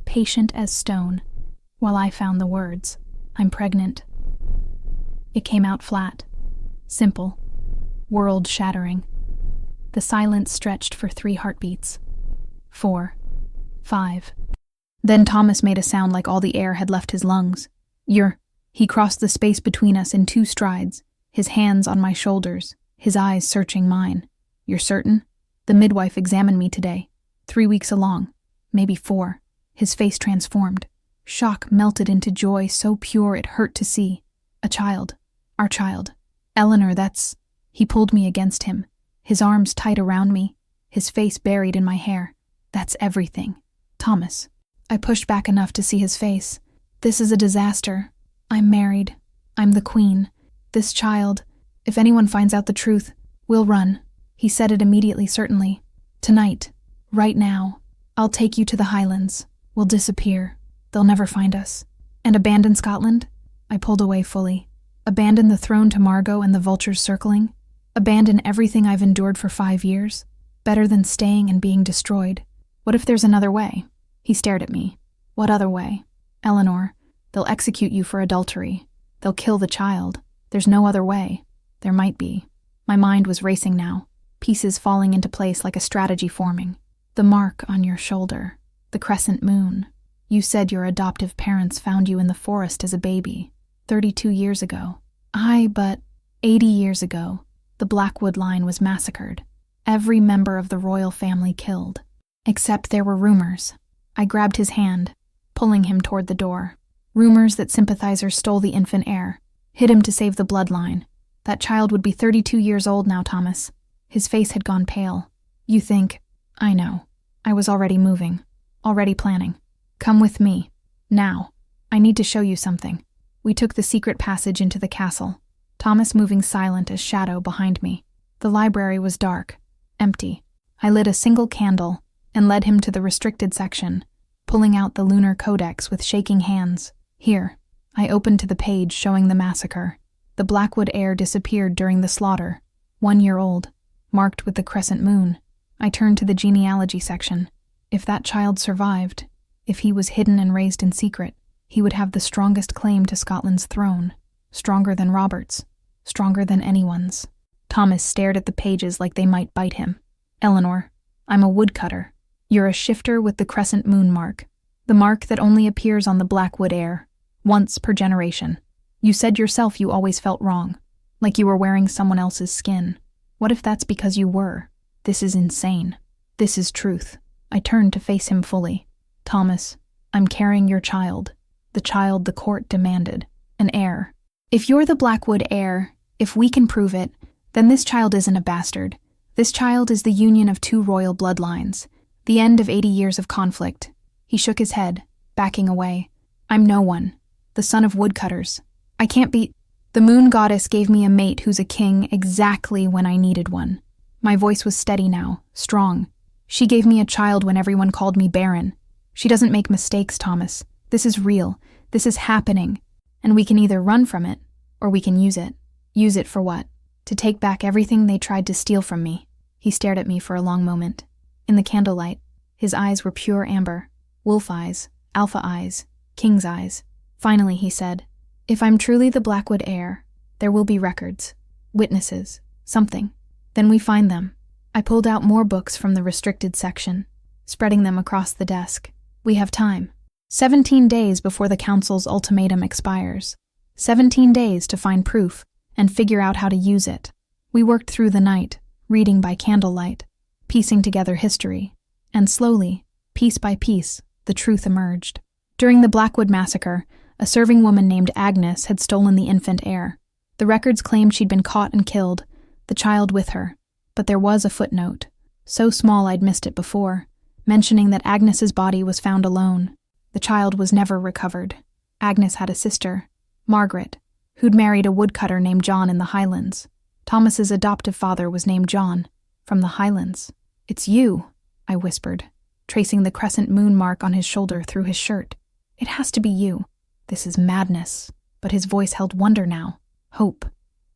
patient as stone, while I found the words. I'm pregnant. It came out flat, simple, world-shattering. The silence stretched for 3 heartbeats. 4, 5. Then Thomas made a sound like all the air had left his lungs. He crossed the space between us in 2 strides, his hands on my shoulders, his eyes searching mine. You're certain? The midwife examined me today. 3 weeks along, maybe 4. His face transformed. Shock melted into joy so pure it hurt to see. A child. Our child. Eleanor, that's... He pulled me against him, his arms tight around me, his face buried in my hair. That's everything. Thomas. I pushed back enough to see his face. This is a disaster. I'm married. I'm the queen. This child, if anyone finds out the truth, we'll run. He said it immediately, certainly. Tonight. Right now. I'll take you to the Highlands. We'll disappear. They'll never find us. And abandon Scotland? I pulled away fully. Abandon the throne to Margot and the vultures circling? Abandon everything I've endured for 5 years? Better than staying and being destroyed. What if there's another way? He stared at me. What other way? Eleanor, they'll execute you for adultery. They'll kill the child. There's no other way. There might be. My mind was racing now, pieces falling into place like a strategy forming. The mark on your shoulder. The crescent moon. You said your adoptive parents found you in the forest as a baby, 32 years ago. But 80 years ago, the Blackwood line was massacred. Every member of the royal family killed. Except there were rumors. I grabbed his hand, pulling him toward the door. Rumors that sympathizers stole the infant heir, hid him to save the bloodline. That child would be 32 years old now, Thomas. His face had gone pale. You think... I know. I was already moving. Already planning. Come with me. Now. I need to show you something. We took the secret passage into the castle. Thomas moving silent as shadow behind me. The library was dark, empty. I lit a single candle and led him to the restricted section, pulling out the lunar codex with shaking hands. Here, I opened to the page showing the massacre. The Blackwood heir disappeared during the slaughter, 1 year old, marked with the crescent moon. I turned to the genealogy section. If that child survived, if he was hidden and raised in secret, he would have the strongest claim to Scotland's throne, stronger than Robert's, stronger than anyone's. Thomas stared at the pages like they might bite him. Eleanor, I'm a woodcutter. You're a shifter with the crescent moon mark, the mark that only appears on the Blackwood heir, once per generation. You said yourself you always felt wrong, like you were wearing someone else's skin. What if that's because you were? This is insane. This is truth. I turned to face him fully. Thomas, I'm carrying your child. The child the court demanded. An heir. If you're the Blackwood heir, if we can prove it, then this child isn't a bastard. This child is the union of 2 royal bloodlines. The end of 80 years of conflict. He shook his head, backing away. I'm no one. The son of woodcutters. I can't be... The moon goddess gave me a mate who's a king exactly when I needed one. My voice was steady now, strong. She gave me a child when everyone called me Barren. She doesn't make mistakes, Thomas. This is real. This is happening. And we can either run from it, or we can use it. Use it for what? To take back everything they tried to steal from me. He stared at me for a long moment. In the candlelight, his eyes were pure amber. Wolf eyes, alpha eyes, king's eyes. Finally, he said, if I'm truly the Blackwood heir, there will be records, witnesses, something. Then we find them. I pulled out more books from the restricted section, spreading them across the desk. We have time. 17 days before the council's ultimatum expires. 17 days to find proof and figure out how to use it. We worked through the night, reading by candlelight, piecing together history, and slowly, piece by piece, the truth emerged. During the Blackwood massacre, a serving woman named Agnes had stolen the infant heir. The records claimed she'd been caught and killed, the child with her. But there was a footnote, so small I'd missed it before, mentioning that Agnes's body was found alone. The child was never recovered. Agnes had a sister, Margaret, who'd married a woodcutter named John in the Highlands. Thomas's adoptive father was named John, from the Highlands. It's you, I whispered, tracing the crescent moon mark on his shoulder through his shirt. It has to be you. This is madness. But his voice held wonder now. Hope.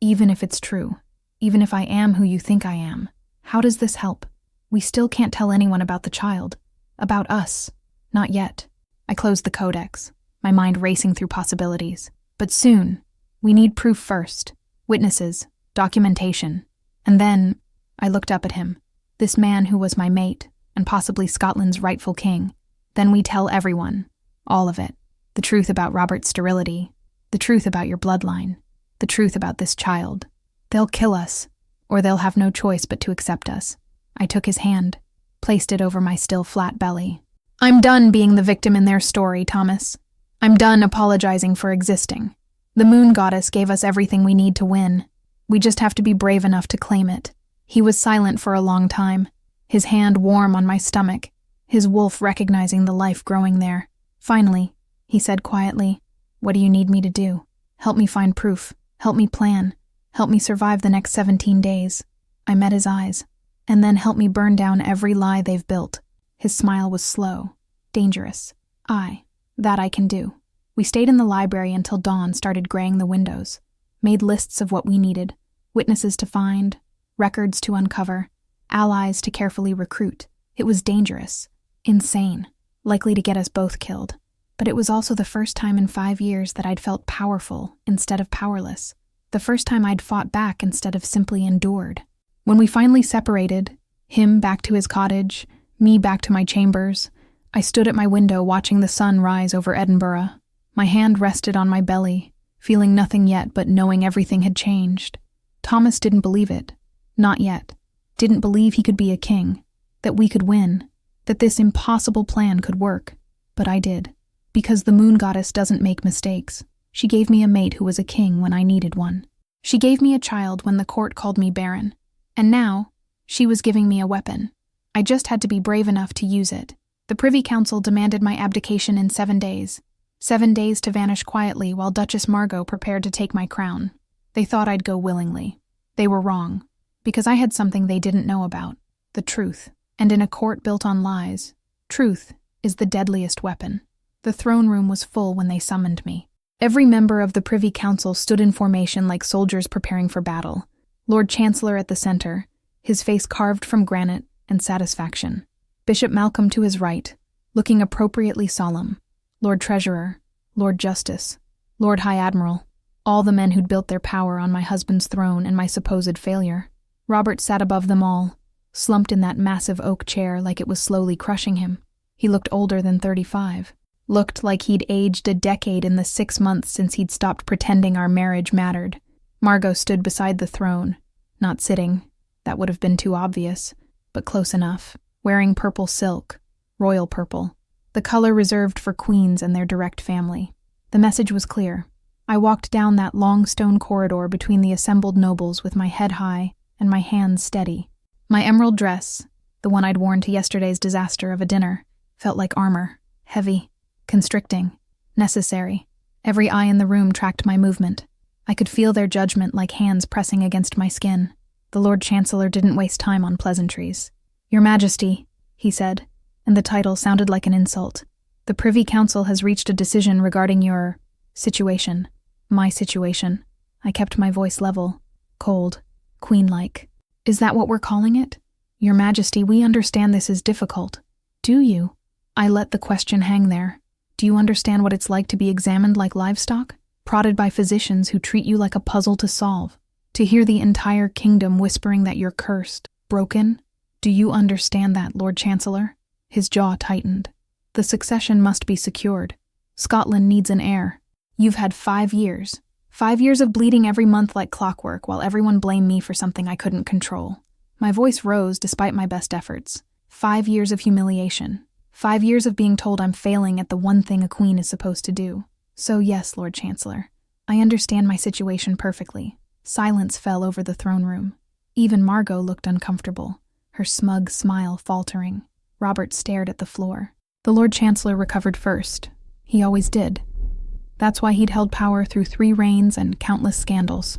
Even if it's true. Even if I am who you think I am. How does this help? We still can't tell anyone about the child. About us. Not yet. I closed the codex, my mind racing through possibilities. But soon. We need proof first. Witnesses. Documentation. And then, I looked up at him. This man who was my mate, and possibly Scotland's rightful king. Then we tell everyone. All of it. The truth about Robert's sterility. The truth about your bloodline. The truth about this child. They'll kill us, or they'll have no choice but to accept us. I took his hand, placed it over my still flat belly. I'm done being the victim in their story, Thomas. I'm done apologizing for existing. The moon goddess gave us everything we need to win. We just have to be brave enough to claim it. He was silent for a long time, his hand warm on my stomach, his wolf recognizing the life growing there. Finally, he said quietly, what do you need me to do? Help me find proof. Help me plan. Help me survive the next 17 days. I met his eyes. And then help me burn down every lie they've built. His smile was slow, dangerous. That I can do. We stayed in the library until dawn started graying the windows, made lists of what we needed, witnesses to find, records to uncover, allies to carefully recruit. It was dangerous, insane, likely to get us both killed. But it was also the first time in 5 years that I'd felt powerful instead of powerless. The first time I'd fought back instead of simply endured. When we finally separated, him back to his cottage, me back to my chambers, I stood at my window watching the sun rise over Edinburgh. My hand rested on my belly, feeling nothing yet but knowing everything had changed. Thomas didn't believe it. Not yet. Didn't believe he could be a king, that we could win, that this impossible plan could work. But I did. Because the moon goddess doesn't make mistakes. She gave me a mate who was a king when I needed one. She gave me a child when the court called me Barren. And now, she was giving me a weapon. I just had to be brave enough to use it. The Privy Council demanded my abdication in 7 days. 7 days to vanish quietly while Duchess Margot prepared to take my crown. They thought I'd go willingly. They were wrong, because I had something they didn't know about, the truth. And in a court built on lies, truth is the deadliest weapon. The throne room was full when they summoned me. Every member of the Privy Council stood in formation like soldiers preparing for battle. Lord Chancellor at the center, his face carved from granite and satisfaction. Bishop Malcolm to his right, looking appropriately solemn. Lord Treasurer, Lord Justice, Lord High Admiral, all the men who'd built their power on my husband's throne and my supposed failure. Robert sat above them all, slumped in that massive oak chair like it was slowly crushing him. He looked older than 35. Looked like he'd aged a decade in the 6 months since he'd stopped pretending our marriage mattered. Margot stood beside the throne, not sitting, that would have been too obvious, but close enough, wearing purple silk, royal purple, the color reserved for queens and their direct family. The message was clear. I walked down that long stone corridor between the assembled nobles with my head high and my hands steady. My emerald dress, the one I'd worn to yesterday's disaster of a dinner, felt like armor, heavy, constricting, necessary. Every eye in the room tracked my movement. I could feel their judgment like hands pressing against my skin. The Lord Chancellor didn't waste time on pleasantries. "Your Majesty," he said, and the title sounded like an insult. "The Privy Council has reached a decision regarding your situation. My situation." I kept my voice level, cold, queen-like. "Is that what we're calling it? Your Majesty, we understand this is difficult. Do you?" I let the question hang there. "Do you understand what it's like to be examined like livestock? Prodded by physicians who treat you like a puzzle to solve? To hear the entire kingdom whispering that you're cursed, broken? Do you understand that, Lord Chancellor?" His jaw tightened. "The succession must be secured. Scotland needs an heir. You've had 5 years. 5 years of bleeding every month like clockwork while everyone blamed me for something I couldn't control." My voice rose despite my best efforts. 5 years of humiliation. 5 years of being told I'm failing at the one thing a queen is supposed to do. So yes, Lord Chancellor, I understand my situation perfectly. Silence fell over the throne room. Even Margot looked uncomfortable, her smug smile faltering. Robert stared at the floor. The Lord Chancellor recovered first. He always did. That's why he'd held power through 3 reigns and countless scandals.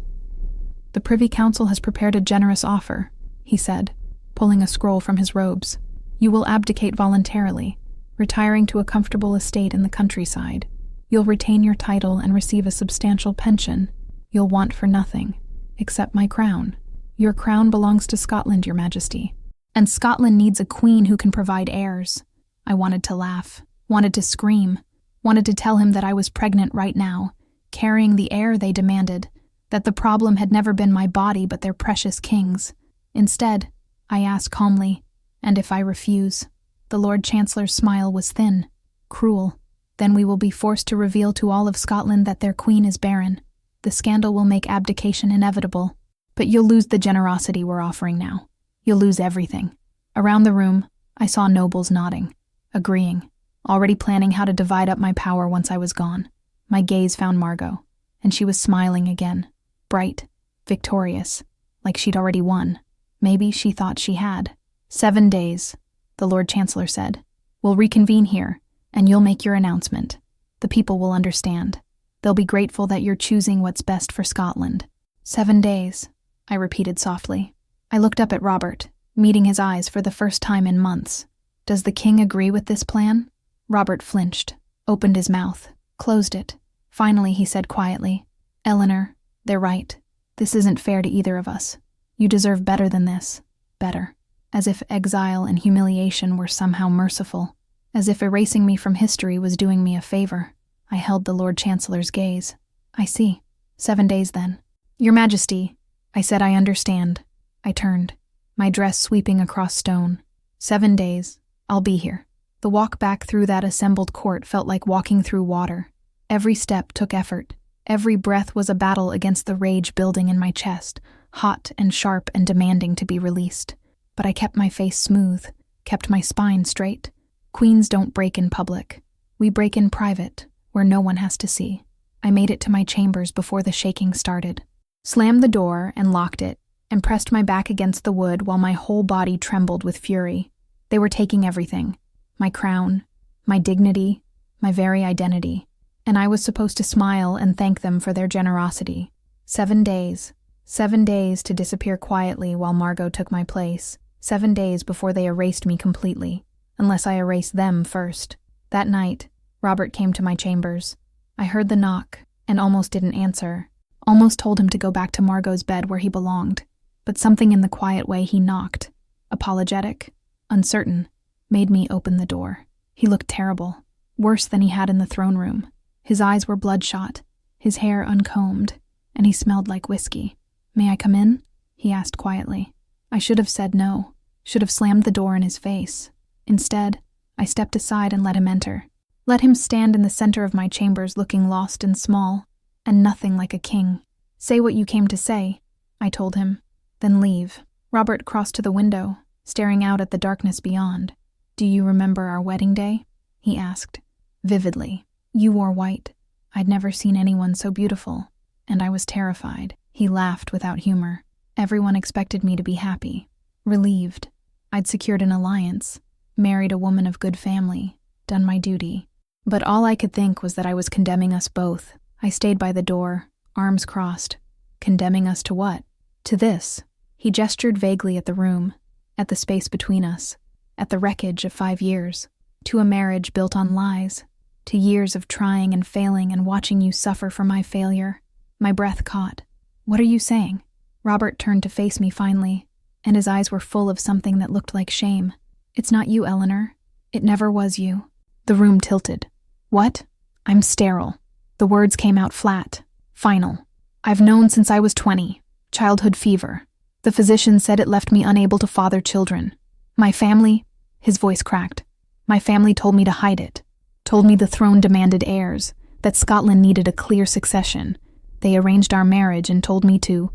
"The Privy Council has prepared a generous offer," he said, pulling a scroll from his robes. "You will abdicate voluntarily, retiring to a comfortable estate in the countryside. You'll retain your title and receive a substantial pension. You'll want for nothing, except my crown. Your crown belongs to Scotland, Your Majesty. And Scotland needs a queen who can provide heirs." I wanted to laugh, wanted to scream, wanted to tell him that I was pregnant right now, carrying the heir they demanded, that the problem had never been my body but their precious king's. Instead, I asked calmly, "And if I refuse?" The Lord Chancellor's smile was thin, cruel. "Then we will be forced to reveal to all of Scotland that their queen is barren. The scandal will make abdication inevitable. But you'll lose the generosity we're offering now. You'll lose everything." Around the room, I saw nobles nodding, agreeing, already planning how to divide up my power once I was gone. My gaze found Margot, and she was smiling again, bright, victorious, like she'd already won. Maybe she thought she had. 7 days, the Lord Chancellor said. "We'll reconvene here, and you'll make your announcement. The people will understand. They'll be grateful that you're choosing what's best for Scotland." 7 days, I repeated softly. I looked up at Robert, meeting his eyes for the first time in months. "Does the king agree with this plan?" Robert flinched, opened his mouth, closed it. Finally, he said quietly, "Eleanor, they're right. This isn't fair to either of us. You deserve better than this. Better." As if exile and humiliation were somehow merciful. As if erasing me from history was doing me a favor. I held the Lord Chancellor's gaze. "I see. 7 days then." "Your Majesty," I said. "I understand." I turned, my dress sweeping across stone. 7 days. I'll be here. The walk back through that assembled court felt like walking through water. Every step took effort. Every breath was a battle against the rage building in my chest, hot and sharp and demanding to be released. But I kept my face smooth, kept my spine straight. Queens don't break in public. We break in private, where no one has to see. I made it to my chambers before the shaking started. Slammed the door and locked it, and pressed my back against the wood while my whole body trembled with fury. They were taking everything. My crown, my dignity, my very identity. And I was supposed to smile and thank them for their generosity. 7 days. 7 days to disappear quietly while Margot took my place. 7 days before they erased me completely, unless I erased them first. That night, Robert came to my chambers. I heard the knock and almost didn't answer. Almost told him to go back to Margot's bed where he belonged. But something in the quiet way he knocked, apologetic, uncertain, made me open the door. He looked terrible, worse than he had in the throne room. His eyes were bloodshot, his hair uncombed, and he smelled like whiskey. "May I come in?" he asked quietly. I should have said no, should have slammed the door in his face. Instead, I stepped aside and let him enter. Let him stand in the center of my chambers looking lost and small, and nothing like a king. "Say what you came to say," I told him. "Then leave." Robert crossed to the window, staring out at the darkness beyond. "Do you remember our wedding day?" he asked. "Vividly. You wore white. I'd never seen anyone so beautiful, and I was terrified." He laughed without humor. Everyone expected me to be happy, relieved. I'd secured an alliance, married a woman of good family, done my duty. But all I could think was that I was condemning us both. I stayed by the door, arms crossed. Condemning us to what? To this. He gestured vaguely at the room, at the space between us, at the wreckage of 5 years, to a marriage built on lies, to years of trying and failing and watching you suffer for my failure. My breath caught. "What are you saying?" Robert turned to face me finally, and his eyes were full of something that looked like shame. "It's not you, Eleanor. It never was you." The room tilted. "What? I'm sterile." The words came out flat, final. "I've known since I was 20. Childhood fever. The physician said it left me unable to father children. My family," his voice cracked, "my family told me to hide it. Told me the throne demanded heirs, that Scotland needed a clear succession. They arranged our marriage and told me to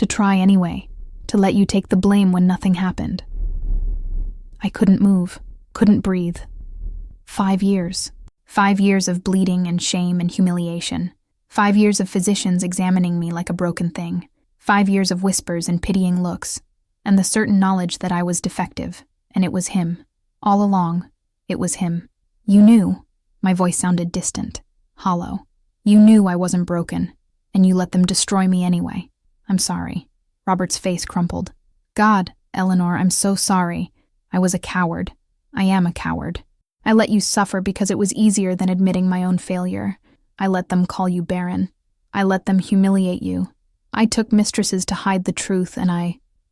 try anyway, to let you take the blame when nothing happened." I couldn't move, couldn't breathe. 5 years. 5 years of bleeding and shame and humiliation. 5 years of physicians examining me like a broken thing. 5 years of whispers and pitying looks, and the certain knowledge that I was defective, and it was him. All along, it was him. "You knew." My voice sounded distant, hollow. "You knew I wasn't broken, and you let them destroy me anyway. I'm sorry." Robert's face crumpled. "God, Eleanor, I'm so sorry. I was a coward. I am a coward. I let you suffer because it was easier than admitting my own failure. I let them call you Barren. I let them humiliate you. I took mistresses to hide the truth, and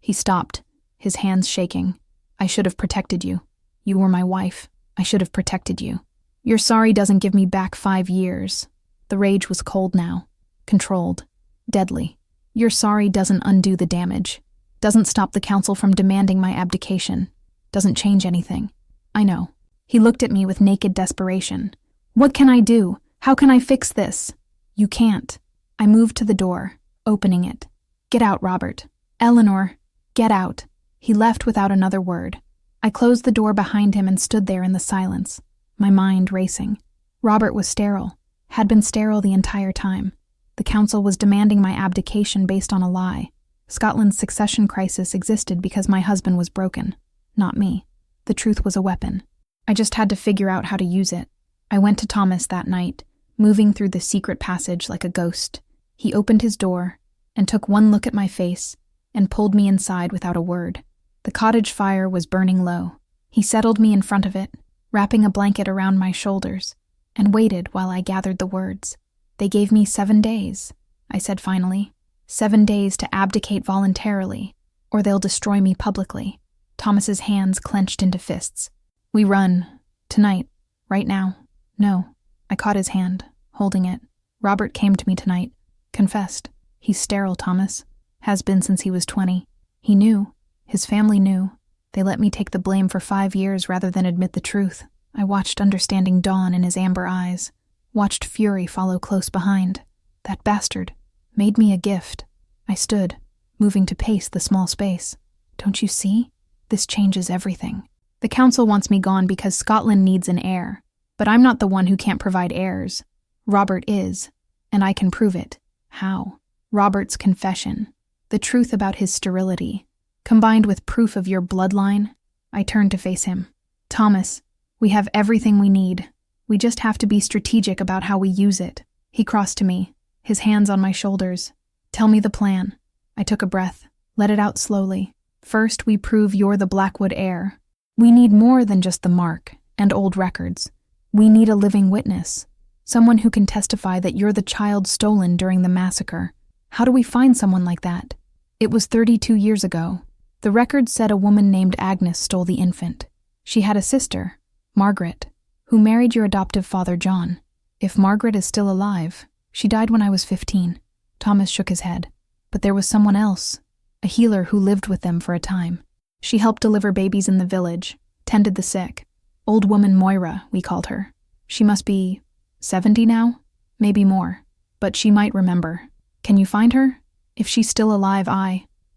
He stopped, his hands shaking. "I should have protected you. You were my wife. I should have protected you. Your sorry doesn't give me back 5 years." The rage was cold now, controlled, deadly. "Your sorry doesn't undo the damage. Doesn't stop the council from demanding my abdication. Doesn't change anything. I know." He looked at me with naked desperation. "What can I do? How can I fix this?" "You can't." I moved to the door, opening it. "Get out, Robert. Eleanor, get out." He left without another word. I closed the door behind him and stood there in the silence, my mind racing. Robert was sterile, had been sterile the entire time. The council was demanding my abdication based on a lie. Scotland's succession crisis existed because my husband was broken, not me. The truth was a weapon. I just had to figure out how to use it. I went to Thomas that night, moving through the secret passage like a ghost. He opened his door and took one look at my face and pulled me inside without a word. The cottage fire was burning low. He settled me in front of it, wrapping a blanket around my shoulders, and waited while I gathered the words. "They gave me 7 days, I said finally. 7 days to abdicate voluntarily, or they'll destroy me publicly." Thomas's hands clenched into fists. "We run. Tonight. Right now." "No." I caught his hand, holding it. "Robert came to me tonight. Confessed. He's sterile, Thomas. Has been since he was 20. He knew. His family knew. They let me take the blame for 5 years rather than admit the truth. I watched understanding dawn in his amber eyes. Watched fury follow close behind. That bastard made me a gift." I stood, moving to pace the small space. "Don't you see? This changes everything. The council wants me gone because Scotland needs an heir. But I'm not the one who can't provide heirs. Robert is, and I can prove it. How? Robert's confession. The truth about his sterility, combined with proof of your bloodline." I turned to face him. "Thomas, we have everything we need. We just have to be strategic about how we use it." He crossed to me, his hands on my shoulders. Tell me the plan. I took a breath, let it out slowly. First, we prove you're the Blackwood heir. We need more than just the mark and old records. We need a living witness, someone who can testify that you're the child stolen during the massacre. How do we find someone like that? It was 32 years ago. The records said a woman named Agnes stole the infant. She had a sister, Margaret, who married your adoptive father, John. If Margaret is still alive, she died when I was 15. Thomas shook his head. But there was someone else, a healer who lived with them for a time. She helped deliver babies in the village, tended the sick. Old woman Moira, we called her. She must be 70 now? Maybe more. But she might remember. Can you find her? If she's still alive,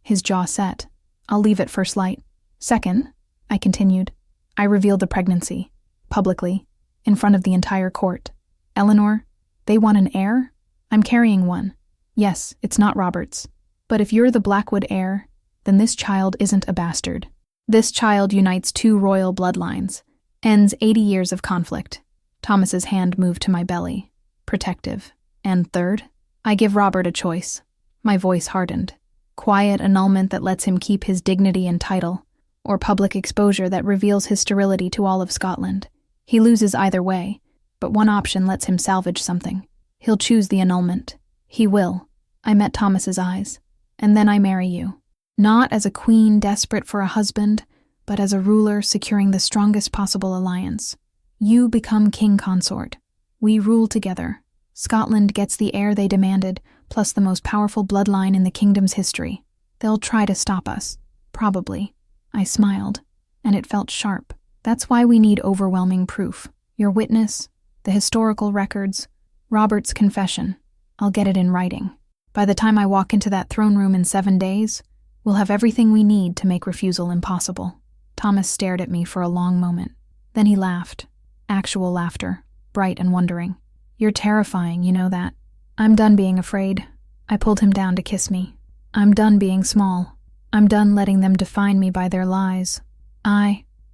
His jaw set. I'll leave at first light. Second, I continued, I revealed the pregnancy, publicly, in front of the entire court. Eleanor, they want an heir? I'm carrying one. Yes, it's not Robert's. But if you're the Blackwood heir, then this child isn't a bastard. This child unites two royal bloodlines, ends 80 years of conflict. Thomas's hand moved to my belly, protective. And third, I give Robert a choice. My voice hardened. Quiet annulment that lets him keep his dignity and title, or public exposure that reveals his sterility to all of Scotland. He loses either way, but one option lets him salvage something. He'll choose the annulment. He will. I met Thomas's eyes. And then I marry you. Not as a queen desperate for a husband, but as a ruler securing the strongest possible alliance. You become king consort. We rule together. Scotland gets the heir they demanded, plus the most powerful bloodline in the kingdom's history. They'll try to stop us. Probably. I smiled, and it felt sharp. That's why we need overwhelming proof. Your witness, the historical records, Robert's confession. I'll get it in writing. By the time I walk into that throne room in 7 days, we'll have everything we need to make refusal impossible. Thomas stared at me for a long moment. Then he laughed. Actual laughter, bright and wondering. You're terrifying, you know that. I'm done being afraid. I pulled him down to kiss me. I'm done being small. I'm done letting them define me by their lies.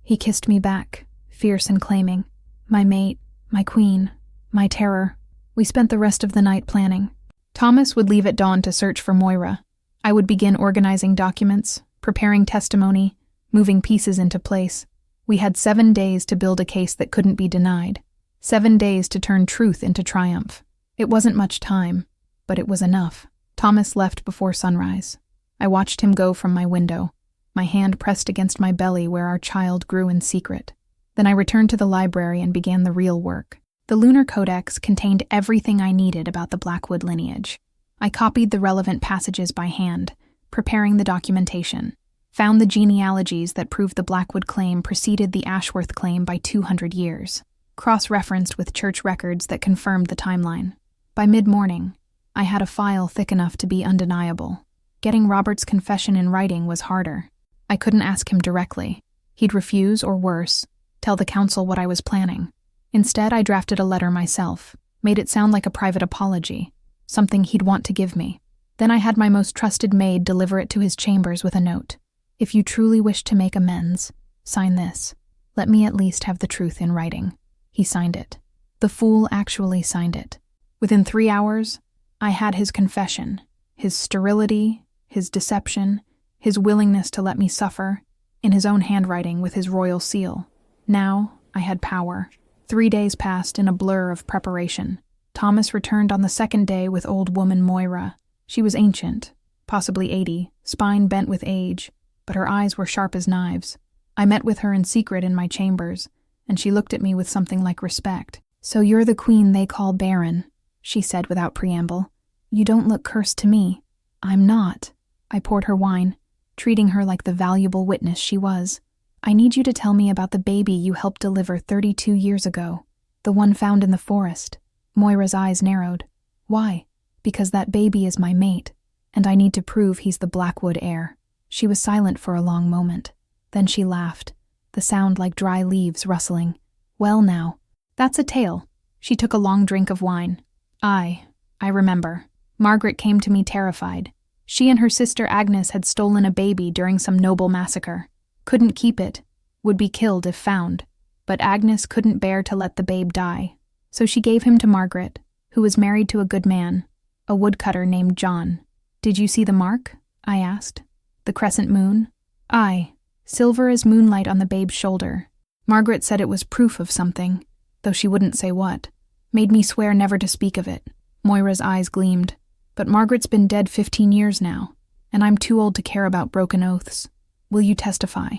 He kissed me back, fierce and claiming. My mate, my queen, my terror. We spent the rest of the night planning. Thomas would leave at dawn to search for Moira. I would begin organizing documents, preparing testimony, moving pieces into place. We had 7 days to build a case that couldn't be denied. 7 days to turn truth into triumph. It wasn't much time, but it was enough. Thomas left before sunrise. I watched him go from my window, my hand pressed against my belly where our child grew in secret. Then I returned to the library and began the real work. The Lunar Codex contained everything I needed about the Blackwood lineage. I copied the relevant passages by hand, preparing the documentation, found the genealogies that proved the Blackwood claim preceded the Ashworth claim by 200 years, cross-referenced with church records that confirmed the timeline. By mid-morning, I had a file thick enough to be undeniable. Getting Robert's confession in writing was harder. I couldn't ask him directly. He'd refuse, or worse, tell the council what I was planning. Instead, I drafted a letter myself, made it sound like a private apology, something he'd want to give me. Then I had my most trusted maid deliver it to his chambers with a note. If you truly wish to make amends, sign this. Let me at least have the truth in writing. He signed it. The fool actually signed it. Within 3 hours, I had his confession, his sterility, his deception, his willingness to let me suffer, in his own handwriting with his royal seal. Now, I had power. 3 days passed in a blur of preparation. Thomas returned on the 2nd day with old woman Moira. She was ancient, possibly 80, spine bent with age, but her eyes were sharp as knives. I met with her in secret in my chambers, and she looked at me with something like respect. "So you're the queen they call Barren," she said without preamble. "You don't look cursed to me." "I'm not." I poured her wine, treating her like the valuable witness she was. "I need you to tell me about the baby you helped deliver 32 years ago, the one found in the forest." Moira's eyes narrowed. "Why?" "Because that baby is my mate, and I need to prove he's the Blackwood heir." She was silent for a long moment. Then she laughed, the sound like dry leaves rustling. "Well now, that's a tale." She took a long drink of wine. I remember. Margaret came to me terrified. She and her sister Agnes had stolen a baby during some noble massacre. Couldn't keep it, would be killed if found. But Agnes couldn't bear to let the babe die. So she gave him to Margaret, who was married to a good man, a woodcutter named John. Did you see the mark? I asked. The crescent moon? Aye, silver as moonlight on the babe's shoulder. Margaret said it was proof of something, though she wouldn't say what. Made me swear never to speak of it. Moira's eyes gleamed. But Margaret's been dead 15 years now, and I'm too old to care about broken oaths. Will you testify?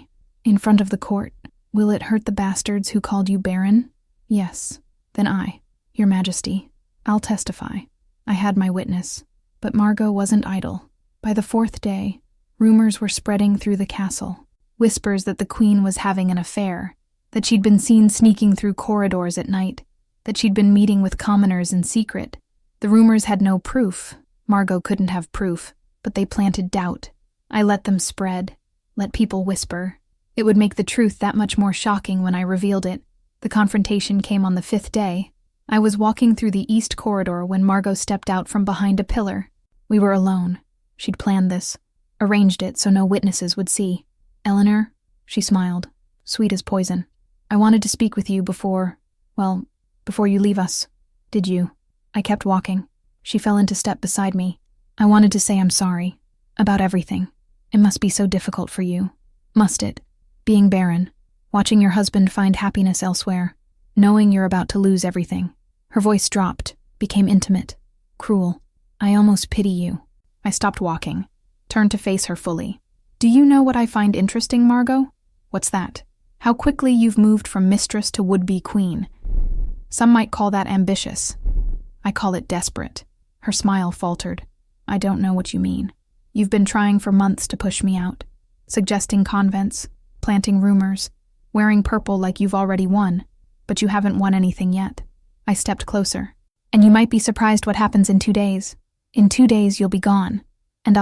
In front of the court. Will it hurt the bastards who called you Barren? Yes. Then I, Your Majesty, I'll testify. I had my witness. But Margot wasn't idle. By the 4th day, rumors were spreading through the castle. Whispers that the Queen was having an affair, that she'd been seen sneaking through corridors at night, that she'd been meeting with commoners in secret. The rumors had no proof. Margot couldn't have proof, but they planted doubt. I let them spread, let people whisper. It would make the truth that much more shocking when I revealed it. The confrontation came on the 5th day. I was walking through the east corridor when Margot stepped out from behind a pillar. We were alone. She'd planned this, arranged it so no witnesses would see. Eleanor, she smiled, sweet as poison. I wanted to speak with you before you leave us. Did you? I kept walking. She fell into step beside me. I wanted to say I'm sorry. About everything. It must be so difficult for you. Must it? Being barren. Watching your husband find happiness elsewhere. Knowing you're about to lose everything. Her voice dropped, became intimate. Cruel. I almost pity you. I stopped walking. Turned to face her fully. Do you know what I find interesting, Margot? What's that? How quickly you've moved from mistress to would-be queen. Some might call that ambitious. I call it desperate. Her smile faltered. I don't know what you mean. You've been trying for months to push me out. Suggesting convents, planting rumors, wearing purple like you've already won, but you haven't won anything yet. I stepped closer. And you might be surprised what happens in 2 days. In 2 days you'll be gone. And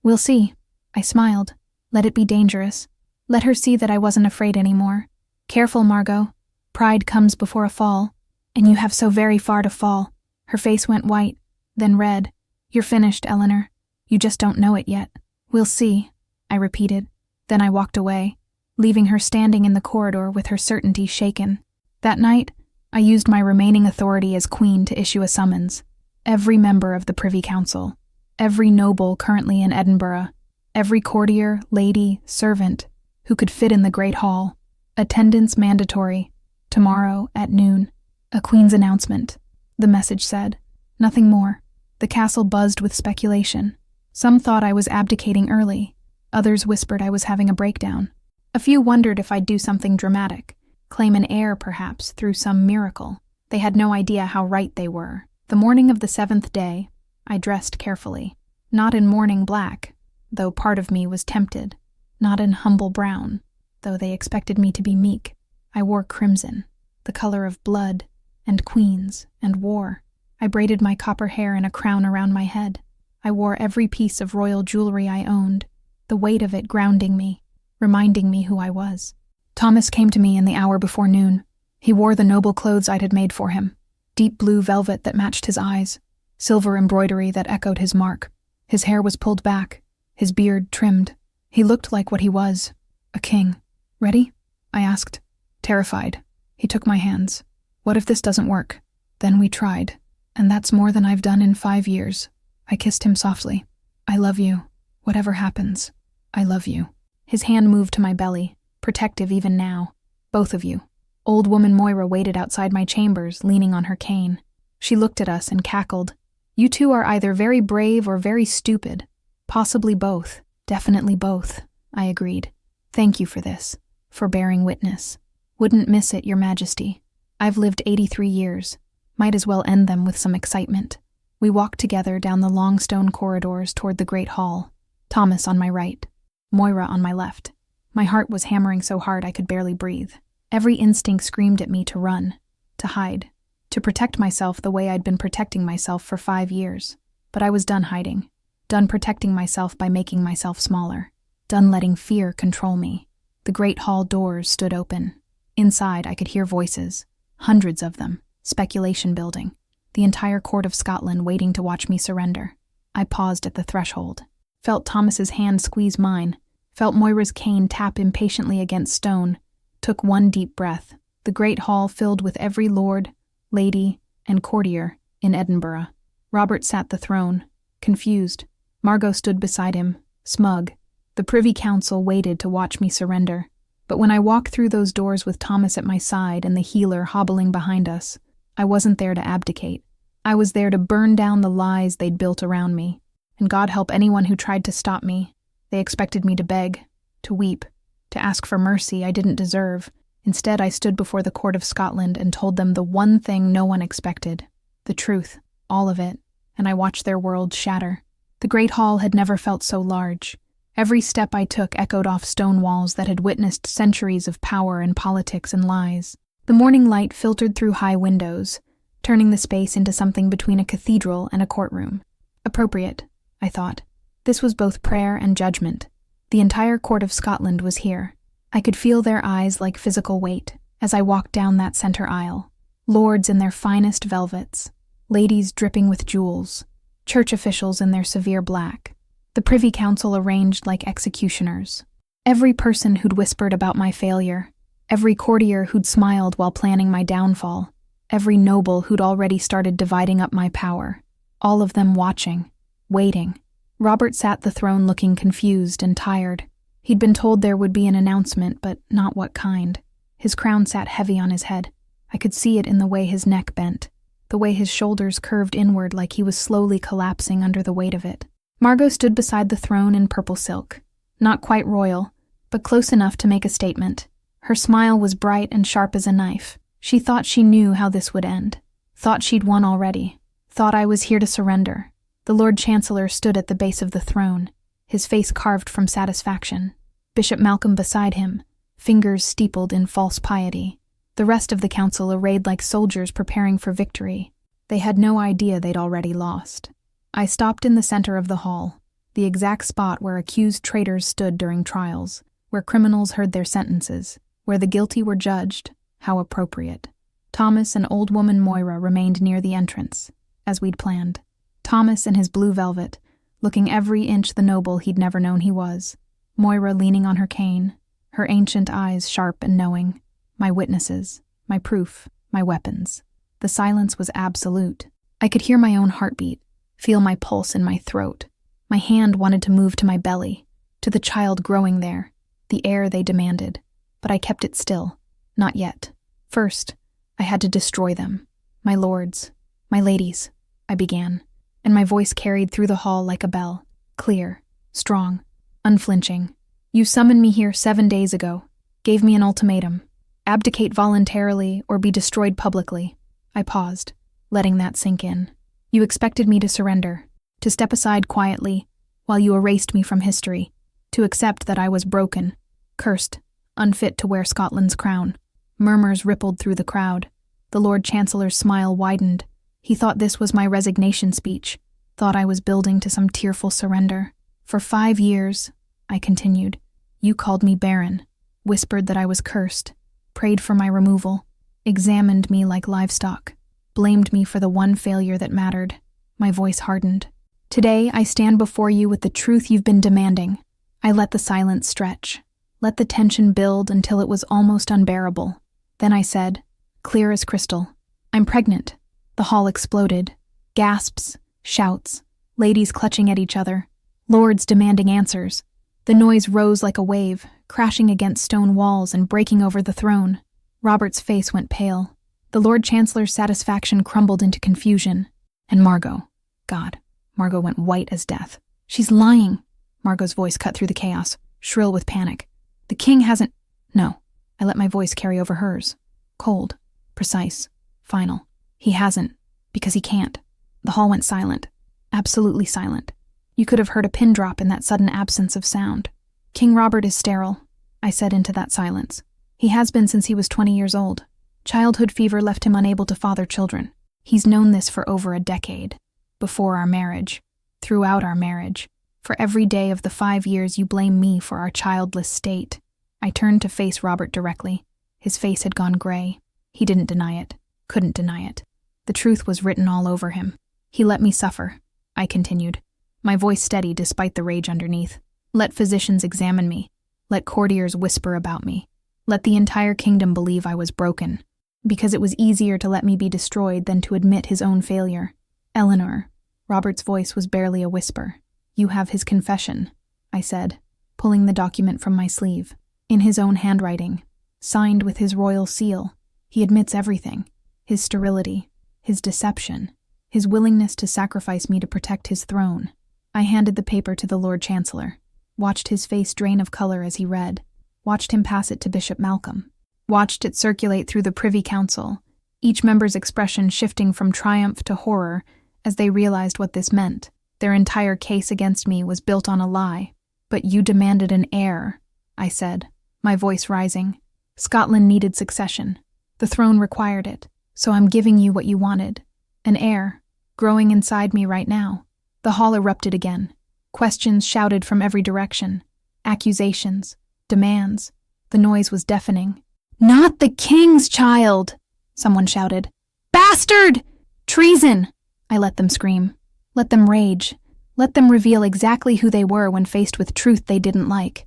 we'll see. I smiled. Let it be dangerous. Let her see that I wasn't afraid anymore. Careful, Margot. Pride comes before a fall. And you have so very far to fall. Her face went white, then red. You're finished, Eleanor. You just don't know it yet. We'll see, I repeated. Then I walked away, leaving her standing in the corridor with her certainty shaken. That night, I used my remaining authority as queen to issue a summons. Every member of the Privy Council, every noble currently in Edinburgh, every courtier, lady, servant who could fit in the Great Hall. Attendance mandatory. Tomorrow at noon. A queen's announcement. The message said. Nothing more. The castle buzzed with speculation. Some thought I was abdicating early. Others whispered I was having a breakdown. A few wondered if I'd do something dramatic. Claim an heir, perhaps, through some miracle. They had no idea how right they were. The morning of the 7th day, I dressed carefully. Not in mourning black, though part of me was tempted. Not in humble brown, though they expected me to be meek. I wore crimson, the color of blood, and queens, and war. I braided my copper hair in a crown around my head. I wore every piece of royal jewelry I owned, the weight of it grounding me, reminding me who I was. Thomas came to me in the hour before noon. He wore the noble clothes I'd had made for him, deep blue velvet that matched his eyes, silver embroidery that echoed his mark. His hair was pulled back, his beard trimmed. He looked like what he was, a king. Ready? I asked, terrified. He took my hands. What if this doesn't work? Then we tried, and that's more than I've done in 5 years. I kissed him softly. I love you. Whatever happens, I love you. His hand moved to my belly, protective even now. Both of you. Old woman Moira waited outside my chambers, leaning on her cane. She looked at us and cackled. You two are either very brave or very stupid. Possibly both. Definitely both, I agreed. Thank you for this, for bearing witness. Wouldn't miss it, Your Majesty. I've lived 83 years. Might as well end them with some excitement. We walked together down the long stone corridors toward the Great Hall. Thomas on my right, Moira on my left. My heart was hammering so hard I could barely breathe. Every instinct screamed at me to run, to hide, to protect myself the way I'd been protecting myself for 5 years. But I was done hiding, done protecting myself by making myself smaller, done letting fear control me. The Great Hall doors stood open. Inside I could hear voices, hundreds of them, speculation building, the entire court of Scotland waiting to watch me surrender. I paused at the threshold, felt Thomas's hand squeeze mine, felt Moira's cane tap impatiently against stone, took one deep breath. The Great Hall filled with every lord, lady, and courtier in Edinburgh. Robert sat the throne, confused, Margot stood beside him, smug. The Privy Council waited to watch me surrender. But when I walked through those doors with Thomas at my side and the healer hobbling behind us, I wasn't there to abdicate. I was there to burn down the lies they'd built around me. And God help anyone who tried to stop me. They expected me to beg, to weep, to ask for mercy I didn't deserve. Instead, I stood before the court of Scotland and told them the one thing no one expected. The truth, all of it, and I watched their world shatter. The great hall had never felt so large. Every step I took echoed off stone walls that had witnessed centuries of power and politics and lies. The morning light filtered through high windows, turning the space into something between a cathedral and a courtroom. Appropriate, I thought. This was both prayer and judgment. The entire court of Scotland was here. I could feel their eyes like physical weight as I walked down that center aisle. Lords in their finest velvets, ladies dripping with jewels, church officials in their severe black. The Privy Council arranged like executioners. Every person who'd whispered about my failure, every courtier who'd smiled while planning my downfall, every noble who'd already started dividing up my power, all of them watching, waiting. Robert sat the throne looking confused and tired. He'd been told there would be an announcement, but not what kind. His crown sat heavy on his head. I could see it in the way his neck bent, the way his shoulders curved inward like he was slowly collapsing under the weight of it. Margot stood beside the throne in purple silk. Not quite royal, but close enough to make a statement. Her smile was bright and sharp as a knife. She thought she knew how this would end. Thought she'd won already. Thought I was here to surrender. The Lord Chancellor stood at the base of the throne, his face carved from satisfaction. Bishop Malcolm beside him, fingers steepled in false piety. The rest of the council arrayed like soldiers preparing for victory. They had no idea they'd already lost. I stopped in the center of the hall, the exact spot where accused traitors stood during trials, where criminals heard their sentences, where the guilty were judged. How appropriate. Thomas and old woman Moira remained near the entrance, as we'd planned. Thomas in his blue velvet, looking every inch the noble he'd never known he was. Moira leaning on her cane, her ancient eyes sharp and knowing. My witnesses, my proof, my weapons. The silence was absolute. I could hear my own heartbeat, feel my pulse in my throat. My hand wanted to move to my belly, to the child growing there, the heir they demanded. But I kept it still. Not yet. First, I had to destroy them. My lords, my ladies, I began, and my voice carried through the hall like a bell, clear, strong, unflinching. You summoned me here 7 days ago, gave me an ultimatum. Abdicate voluntarily or be destroyed publicly. I paused, letting that sink in. You expected me to surrender, to step aside quietly while you erased me from history, to accept that I was broken, cursed, unfit to wear Scotland's crown. Murmurs rippled through the crowd. The Lord Chancellor's smile widened. He thought this was my resignation speech, thought I was building to some tearful surrender. For 5 years, I continued, you called me Barren, whispered that I was cursed, prayed for my removal, examined me like livestock, blamed me for the one failure that mattered. My voice hardened. Today, I stand before you with the truth you've been demanding. I let the silence stretch, let the tension build until it was almost unbearable. Then I said, clear as crystal, I'm pregnant. The hall exploded. Gasps, shouts, ladies clutching at each other, lords demanding answers. The noise rose like a wave, crashing against stone walls and breaking over the throne. Robert's face went pale. The Lord Chancellor's satisfaction crumbled into confusion. And Margot. God, Margot went white as death. She's lying. Margot's voice cut through the chaos, shrill with panic. The king hasn't... No. I let my voice carry over hers. Cold, precise, final. He hasn't, because he can't. The hall went silent. Absolutely silent. You could have heard a pin drop in that sudden absence of sound. King Robert is sterile, I said into that silence. He has been since he was 20 years old. Childhood fever left him unable to father children. He's known this for over a decade. Before our marriage. Throughout our marriage. For every day of the 5 years you blame me for our childless state. I turned to face Robert directly. His face had gone gray. He didn't deny it. Couldn't deny it. The truth was written all over him. He let me suffer, I continued, my voice steady despite the rage underneath. Let physicians examine me. Let courtiers whisper about me. Let the entire kingdom believe I was broken. Because it was easier to let me be destroyed than to admit his own failure. Eleanor, Robert's voice was barely a whisper. You have his confession, I said, pulling the document from my sleeve. In his own handwriting, signed with his royal seal, he admits everything. His sterility, his deception, his willingness to sacrifice me to protect his throne. I handed the paper to the Lord Chancellor, watched his face drain of color as he read, watched him pass it to Bishop Malcolm, watched it circulate through the Privy Council, each member's expression shifting from triumph to horror as they realized what this meant. Their entire case against me was built on a lie. But you demanded an heir, I said, my voice rising. Scotland needed succession. The throne required it, so I'm giving you what you wanted. An heir, growing inside me right now. The hall erupted again. Questions shouted from every direction. Accusations, demands. The noise was deafening. "Not the king's child!" someone shouted. "Bastard! Treason!" I let them scream. Let them rage. Let them reveal exactly who they were when faced with truth they didn't like.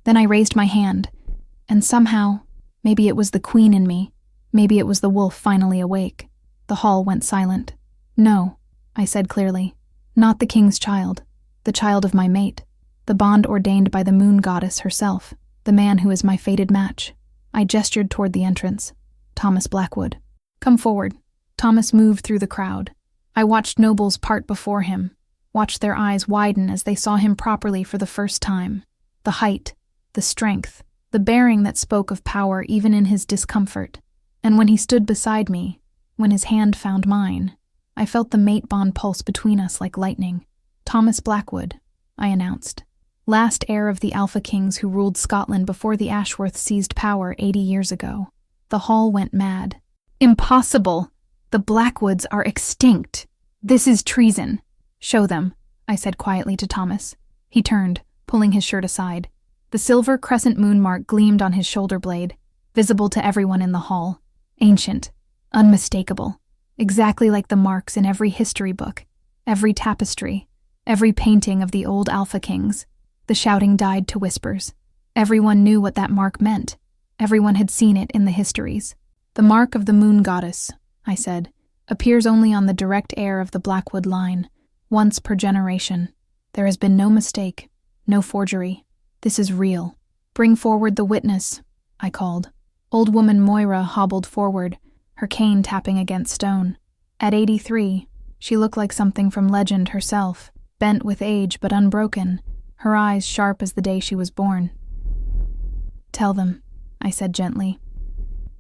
Then I raised my hand, and somehow, maybe it was the queen in me, maybe it was the wolf finally awake. The hall went silent. "No," I said clearly. "Not the king's child. The child of my mate. The bond ordained by the moon goddess herself. The man who is my fated match." I gestured toward the entrance. Thomas Blackwood. "Come forward." Thomas moved through the crowd. I watched nobles part before him, watched their eyes widen as they saw him properly for the first time. The height, the strength, the bearing that spoke of power even in his discomfort. And when he stood beside me, when his hand found mine, I felt the mate bond pulse between us like lightning. "Thomas Blackwood," I announced. "Last heir of the Alpha Kings who ruled Scotland before the Ashworths seized power 80 years ago." The hall went mad. "Impossible! The Blackwoods are extinct. This is treason." "Show them," I said quietly to Thomas. He turned, pulling his shirt aside. The silver crescent moon mark gleamed on his shoulder blade, visible to everyone in the hall. Ancient, unmistakable, exactly like the marks in every history book, every tapestry, every painting of the old Alpha Kings. The shouting died to whispers. Everyone knew what that mark meant. Everyone had seen it in the histories. "The mark of the moon goddess," I said, "appears only on the direct heir of the Blackwood line, once per generation. There has been no mistake, no forgery. This is real. Bring forward the witness," I called. Old woman Moira hobbled forward, her cane tapping against stone. At 83, she looked like something from legend herself, bent with age but unbroken, her eyes sharp as the day she was born. "Tell them," I said gently.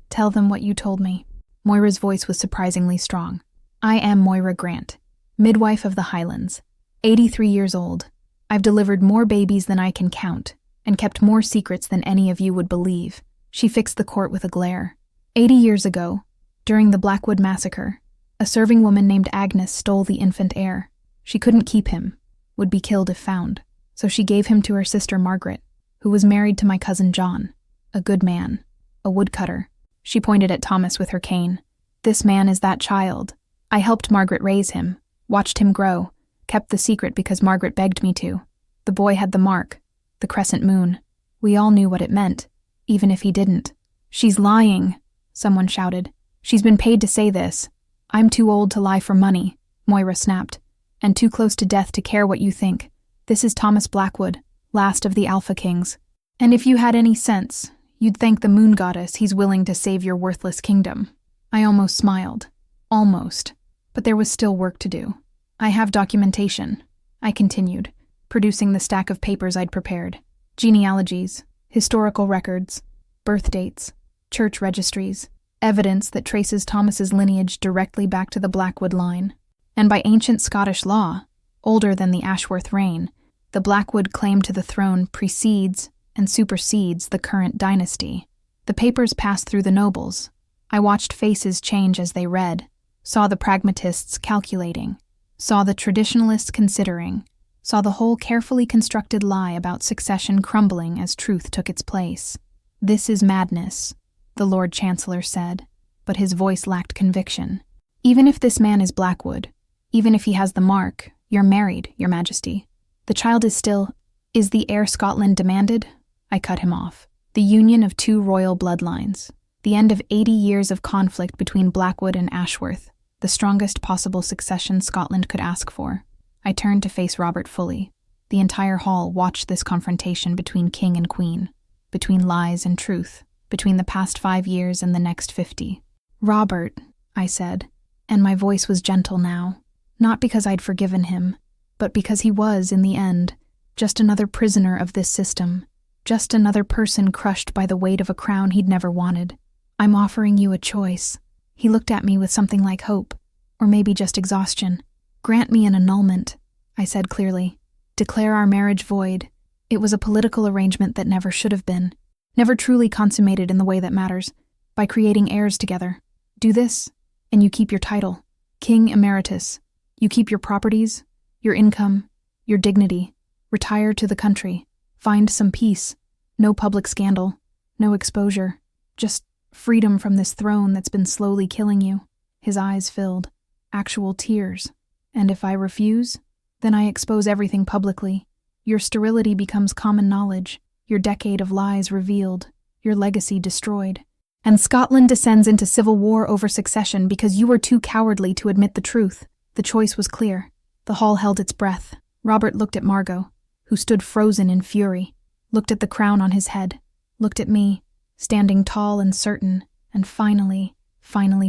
"Tell them what you told me." Moira's voice was surprisingly strong. "I am Moira Grant, midwife of the Highlands, 83 years old. I've delivered more babies than I can count, and kept more secrets than any of you would believe." She fixed the court with a glare. 80 years ago, during the Blackwood Massacre, a serving woman named Agnes stole the infant heir. She couldn't keep him, would be killed if found, so she gave him to her sister Margaret, who was married to my cousin John, a good man, a woodcutter. She pointed at Thomas with her cane. "This man is that child. I helped Margaret raise him, watched him grow, kept the secret because Margaret begged me to. The boy had the mark, the crescent moon. We all knew what it meant, even if he didn't." "She's lying," someone shouted. "She's been paid to say this." "I'm too old to lie for money," Moira snapped, "and too close to death to care what you think. This is Thomas Blackwood, last of the Alpha Kings. And if you had any sense, you'd thank the moon goddess he's willing to save your worthless kingdom." I almost smiled. Almost. But there was still work to do. "I have documentation," I continued, producing the stack of papers I'd prepared. Genealogies, historical records, birth dates, church registries, evidence that traces Thomas's lineage directly back to the Blackwood line. And by ancient Scottish law, older than the Ashworth reign, the Blackwood claim to the throne precedes and supersedes the current dynasty. The papers passed through the nobles. I watched faces change as they read, saw the pragmatists calculating, saw the traditionalists considering, saw the whole carefully constructed lie about succession crumbling as truth took its place. "This is madness," the Lord Chancellor said, but his voice lacked conviction. "Even if this man is Blackwood, even if he has the mark, you're married, Your Majesty. The child is still— Is the heir Scotland demanded?" I cut him off. "The union of two royal bloodlines. The end of 80 years of conflict between Blackwood and Ashworth. The strongest possible succession Scotland could ask for." I turned to face Robert fully. The entire hall watched this confrontation between king and queen, between lies and truth, between the past 5 years and the next 50. "Robert," I said, and my voice was gentle now, not because I'd forgiven him, but because he was, in the end, just another prisoner of this system, just another person crushed by the weight of a crown he'd never wanted. "I'm offering you a choice." He looked at me with something like hope, or maybe just exhaustion. "Grant me an annulment," I said clearly. "Declare our marriage void. It was a political arrangement that never should have been, never truly consummated in the way that matters, by creating heirs together. Do this, and you keep your title, King Emeritus. You keep your properties, your income, your dignity. Retire to the country. Find some peace. No public scandal. No exposure. Just freedom from this throne that's been slowly killing you." His eyes filled. Actual tears. "And if I refuse, then I expose everything publicly. Your sterility becomes common knowledge, your decade of lies revealed, your legacy destroyed. And Scotland descends into civil war over succession because you were too cowardly to admit the truth." The choice was clear. The hall held its breath. Robert looked at Margot, who stood frozen in fury, looked at the crown on his head, looked at me, standing tall and certain, and finally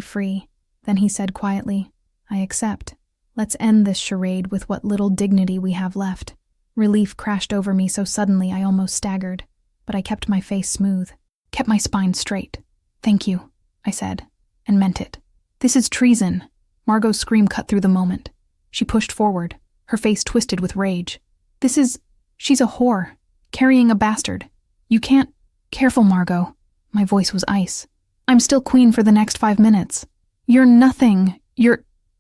free. Then he said quietly, "I accept. Let's end this charade with what little dignity we have left." Relief crashed over me so suddenly I almost staggered, but I kept my face smooth, kept my spine straight. "Thank you," I said, and meant it. "This is treason." Margot's scream cut through the moment. She pushed forward, her face twisted with rage. She's a whore, carrying a bastard. You can't— Careful, Margot." My voice was ice. "I'm still queen for the next 5 minutes. You're nothing.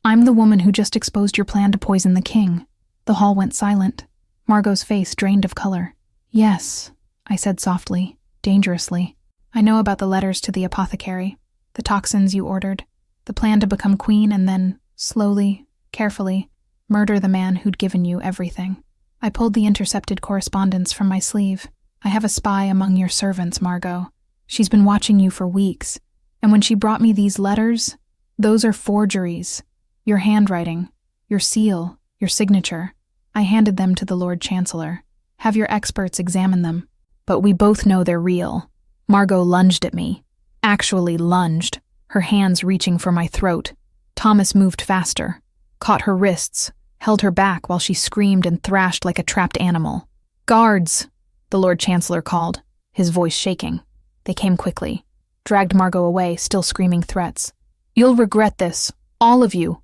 I'm the woman who just exposed your plan to poison the king." The hall went silent. Margot's face drained of color. "Yes," I said softly, dangerously. "I know about the letters to the apothecary, the toxins you ordered, the plan to become queen and then, slowly, carefully, murder the man who'd given you everything." I pulled the intercepted correspondence from my sleeve. "I have a spy among your servants, Margot. She's been watching you for weeks, and when she brought me these letters, those are forgeries. Your handwriting, your seal, your signature. I handed them to the Lord Chancellor. Have your experts examine them. But we both know they're real." Margot lunged at me. Actually lunged, her hands reaching for my throat. Thomas moved faster, caught her wrists, held her back while she screamed and thrashed like a trapped animal. "Guards!" the Lord Chancellor called, his voice shaking. They came quickly, dragged Margot away, still screaming threats. "You'll regret this, all of you.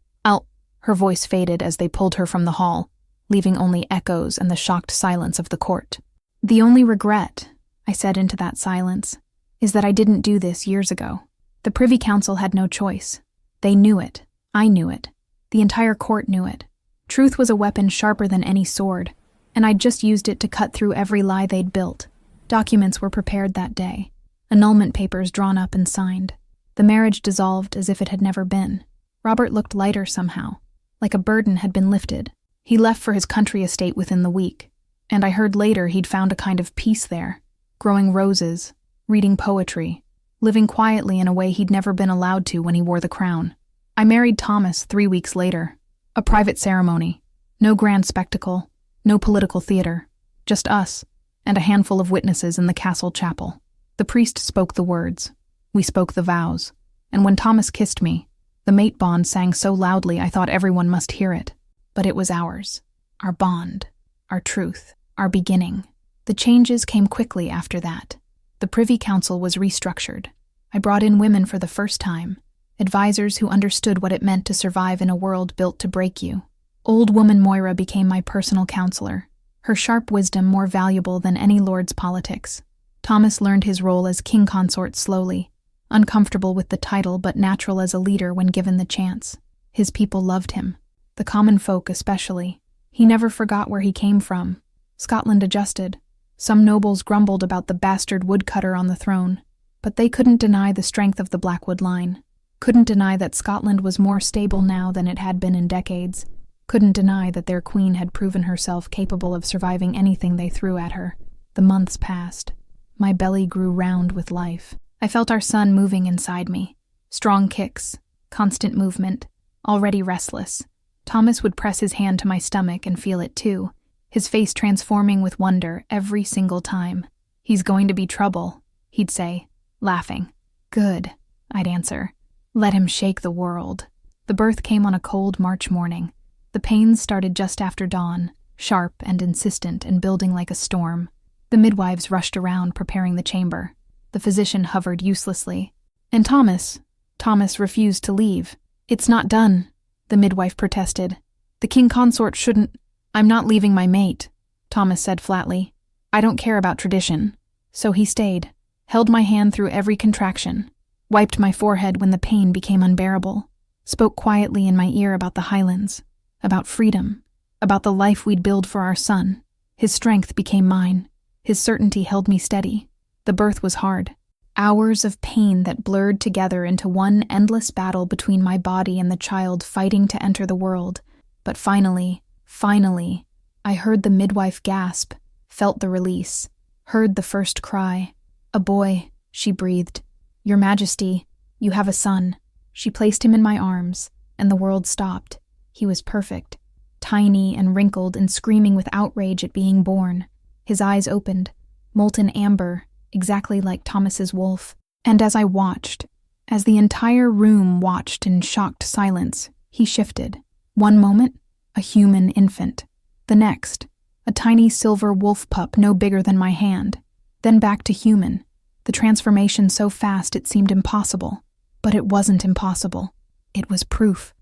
Her voice faded as they pulled her from the hall, leaving only echoes and the shocked silence of the court. "The only regret," I said into that silence, "is that I didn't do this years ago." The Privy Council had no choice. They knew it. I knew it. The entire court knew it. Truth was a weapon sharper than any sword, and I'd just used it to cut through every lie they'd built. Documents were prepared that day. Annulment papers drawn up and signed. The marriage dissolved as if it had never been. Robert looked lighter somehow, like a burden had been lifted. He left for his country estate within the week, and I heard later he'd found a kind of peace there, growing roses, reading poetry, living quietly in a way he'd never been allowed to when he wore the crown. I married Thomas 3 weeks later. A private ceremony. No grand spectacle, no political theater. Just us, and a handful of witnesses in the castle chapel. The priest spoke the words. We spoke the vows. And when Thomas kissed me, the mate bond sang so loudly I thought everyone must hear it. But it was ours. Our bond. Our truth. Our beginning. The changes came quickly after that. The Privy Council was restructured. I brought in women for the first time. Advisors who understood what it meant to survive in a world built to break you. Old woman Moira became my personal counselor, her sharp wisdom more valuable than any lord's politics. Thomas learned his role as king consort slowly, uncomfortable with the title but natural as a leader when given the chance. His people loved him, the common folk especially. He never forgot where he came from. Scotland adjusted. Some nobles grumbled about the bastard woodcutter on the throne, but they couldn't deny the strength of the Blackwood line. Couldn't deny that Scotland was more stable now than it had been in decades. Couldn't deny that their queen had proven herself capable of surviving anything they threw at her. The months passed. My belly grew round with life. I felt our son moving inside me. Strong kicks, constant movement, already restless. Thomas would press his hand to my stomach and feel it too, his face transforming with wonder every single time. "He's going to be trouble," he'd say, laughing. "Good," I'd answer. "Let him shake the world." The birth came on a cold March morning. The pains started just after dawn, sharp and insistent and building like a storm. The midwives rushed around preparing the chamber. The physician hovered uselessly. "And Thomas refused to leave." "It's not done," the midwife protested. "The king consort shouldn't—" "I'm not leaving my mate," Thomas said flatly. "I don't care about tradition." So he stayed, held my hand through every contraction, wiped my forehead when the pain became unbearable, spoke quietly in my ear about the Highlands, about freedom, about the life we'd build for our son. His strength became mine. His certainty held me steady. The birth was hard. Hours of pain that blurred together into one endless battle between my body and the child fighting to enter the world. But finally, I heard the midwife gasp, felt the release, heard the first cry. "A boy," she breathed. "Your Majesty, you have a son." She placed him in my arms, and the world stopped. He was perfect, tiny and wrinkled and screaming with outrage at being born. His eyes opened, molten amber, exactly like Thomas's wolf. And as I watched, as the entire room watched in shocked silence, he shifted. One moment, a human infant. The next, a tiny silver wolf pup no bigger than my hand. Then back to human. The transformation so fast it seemed impossible. But it wasn't impossible. It was proof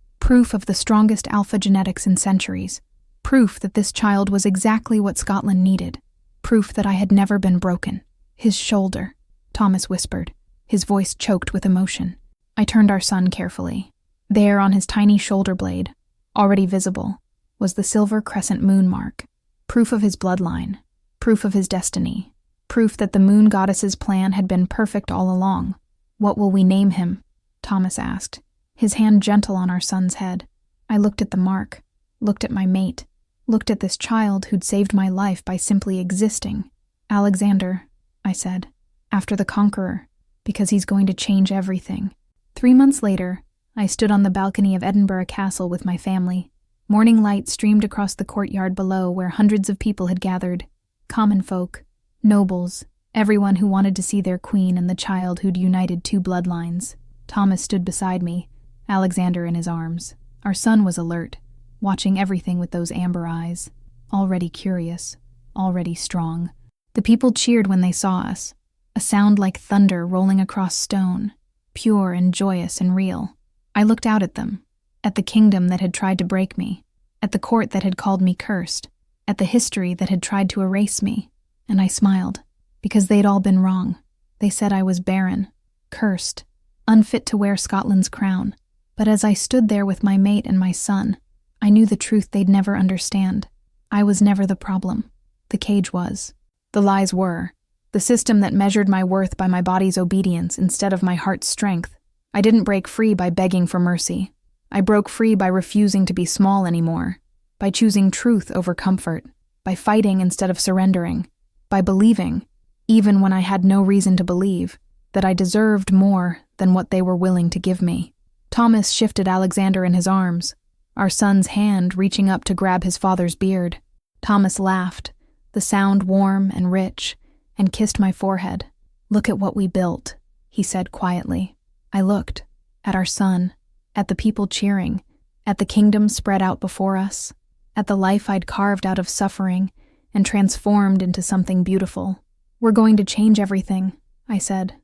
of the strongest alpha genetics in centuries. Proof that this child was exactly what Scotland needed. Proof that I had never been broken. "His shoulder," Thomas whispered, his voice choked with emotion. I turned our son carefully. There on his tiny shoulder blade, already visible, was the silver crescent moon mark. Proof of his bloodline. Proof of his destiny. Proof that the moon goddess's plan had been perfect all along. "What will we name him?" Thomas asked, his hand gentle on our son's head. I looked at the mark, looked at my mate, looked at this child who'd saved my life by simply existing. "Alexander," I said, "after the Conqueror, because he's going to change everything." 3 months later, I stood on the balcony of Edinburgh Castle with my family. Morning light streamed across the courtyard below where hundreds of people had gathered. Common folk, nobles, everyone who wanted to see their queen and the child who'd united two bloodlines. Thomas stood beside me, Alexander in his arms. Our son was alert, watching everything with those amber eyes, already curious, already strong. The people cheered when they saw us, a sound like thunder rolling across stone, pure and joyous and real. I looked out at them, at the kingdom that had tried to break me, at the court that had called me cursed, at the history that had tried to erase me, and I smiled, because they'd all been wrong. They said I was barren, cursed, unfit to wear Scotland's crown. But as I stood there with my mate and my son, I knew the truth they'd never understand. I was never the problem. The cage was. The lies were. The system that measured my worth by my body's obedience instead of my heart's strength. I didn't break free by begging for mercy. I broke free by refusing to be small anymore, by choosing truth over comfort, by fighting instead of surrendering, by believing, even when I had no reason to believe, that I deserved more than what they were willing to give me. Thomas shifted Alexander in his arms, our son's hand reaching up to grab his father's beard. Thomas laughed, the sound warm and rich, and kissed my forehead. "Look at what we built," he said quietly. I looked, at our son, at the people cheering, at the kingdom spread out before us, at the life I'd carved out of suffering and transformed into something beautiful. "We're going to change everything," I said.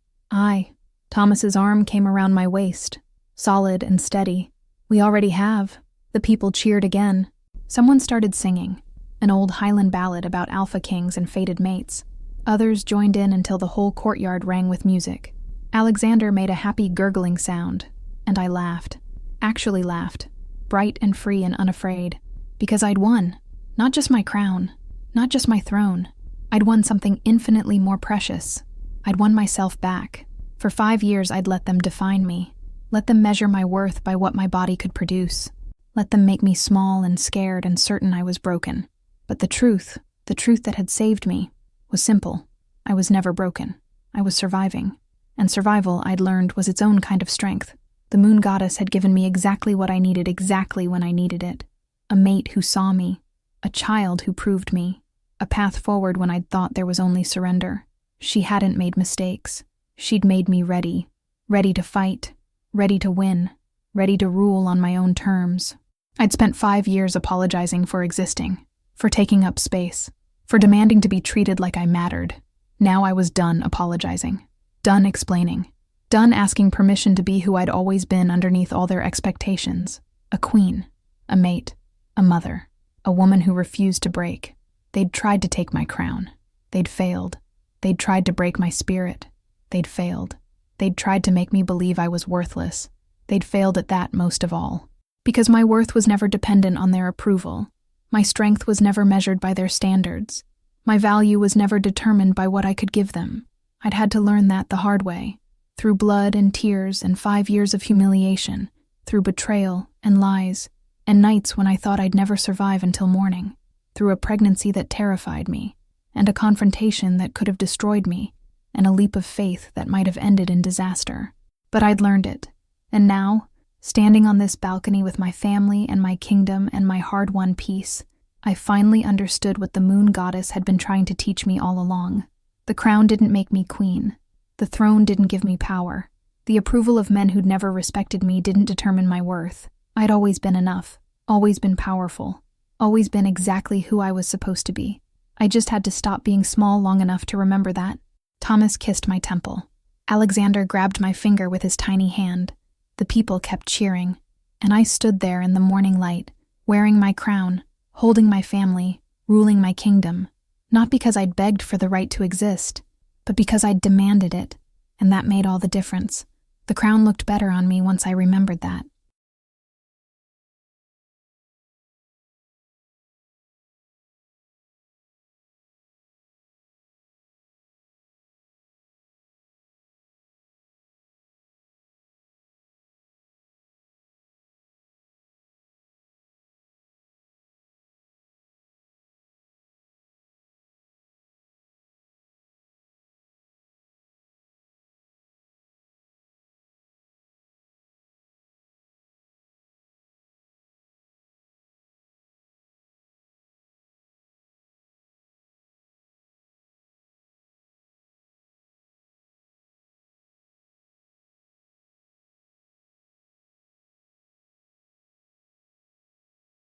Thomas's arm came around my waist, solid and steady. "We already have." The people cheered again. Someone started singing, an old Highland ballad about alpha kings and fated mates. Others joined in until the whole courtyard rang with music. Alexander made a happy gurgling sound, and I laughed. Actually laughed, bright and free and unafraid, because I'd won. Not just my crown, not just my throne. I'd won something infinitely more precious. I'd won myself back. For 5 years I'd let them define me, let them measure my worth by what my body could produce, let them make me small and scared and certain I was broken. But the truth that had saved me, was simple. I was never broken. I was surviving. And survival, I'd learned, was its own kind of strength. The moon goddess had given me exactly what I needed exactly when I needed it. A mate who saw me, A child who proved me a path forward when I'd thought there was only surrender. She hadn't made mistakes. She'd made me ready to fight, ready to win, ready to rule on my own terms. I'd spent 5 years apologizing for existing, for taking up space, for demanding to be treated like I mattered. Now I was done apologizing, done explaining, done asking permission to be who I'd always been underneath all their expectations. A queen, a mate, a mother, a woman who refused to break. They'd tried to take my crown. They'd failed. They'd tried to break my spirit. They'd failed. They'd tried to make me believe I was worthless. They'd failed at that most of all. Because my worth was never dependent on their approval. My strength was never measured by their standards. My value was never determined by what I could give them. I'd had to learn that the hard way, through blood and tears and 5 years of humiliation, through betrayal and lies, and nights when I thought I'd never survive until morning, through a pregnancy that terrified me, and a confrontation that could have destroyed me, and a leap of faith that might have ended in disaster. But I'd learned it, and now, standing on this balcony with my family and my kingdom and my hard-won peace, I finally understood what the moon goddess had been trying to teach me all along. The crown didn't make me queen. The throne didn't give me power. The approval of men who'd never respected me didn't determine my worth. I'd always been enough, always been powerful, always been exactly who I was supposed to be. I just had to stop being small long enough to remember that. Thomas kissed my temple. Alexander grabbed my finger with his tiny hand. The people kept cheering, and I stood there in the morning light, wearing my crown, holding my family, ruling my kingdom, not because I'd begged for the right to exist, but because I'd demanded it, and that made all the difference. The crown looked better on me once I remembered that.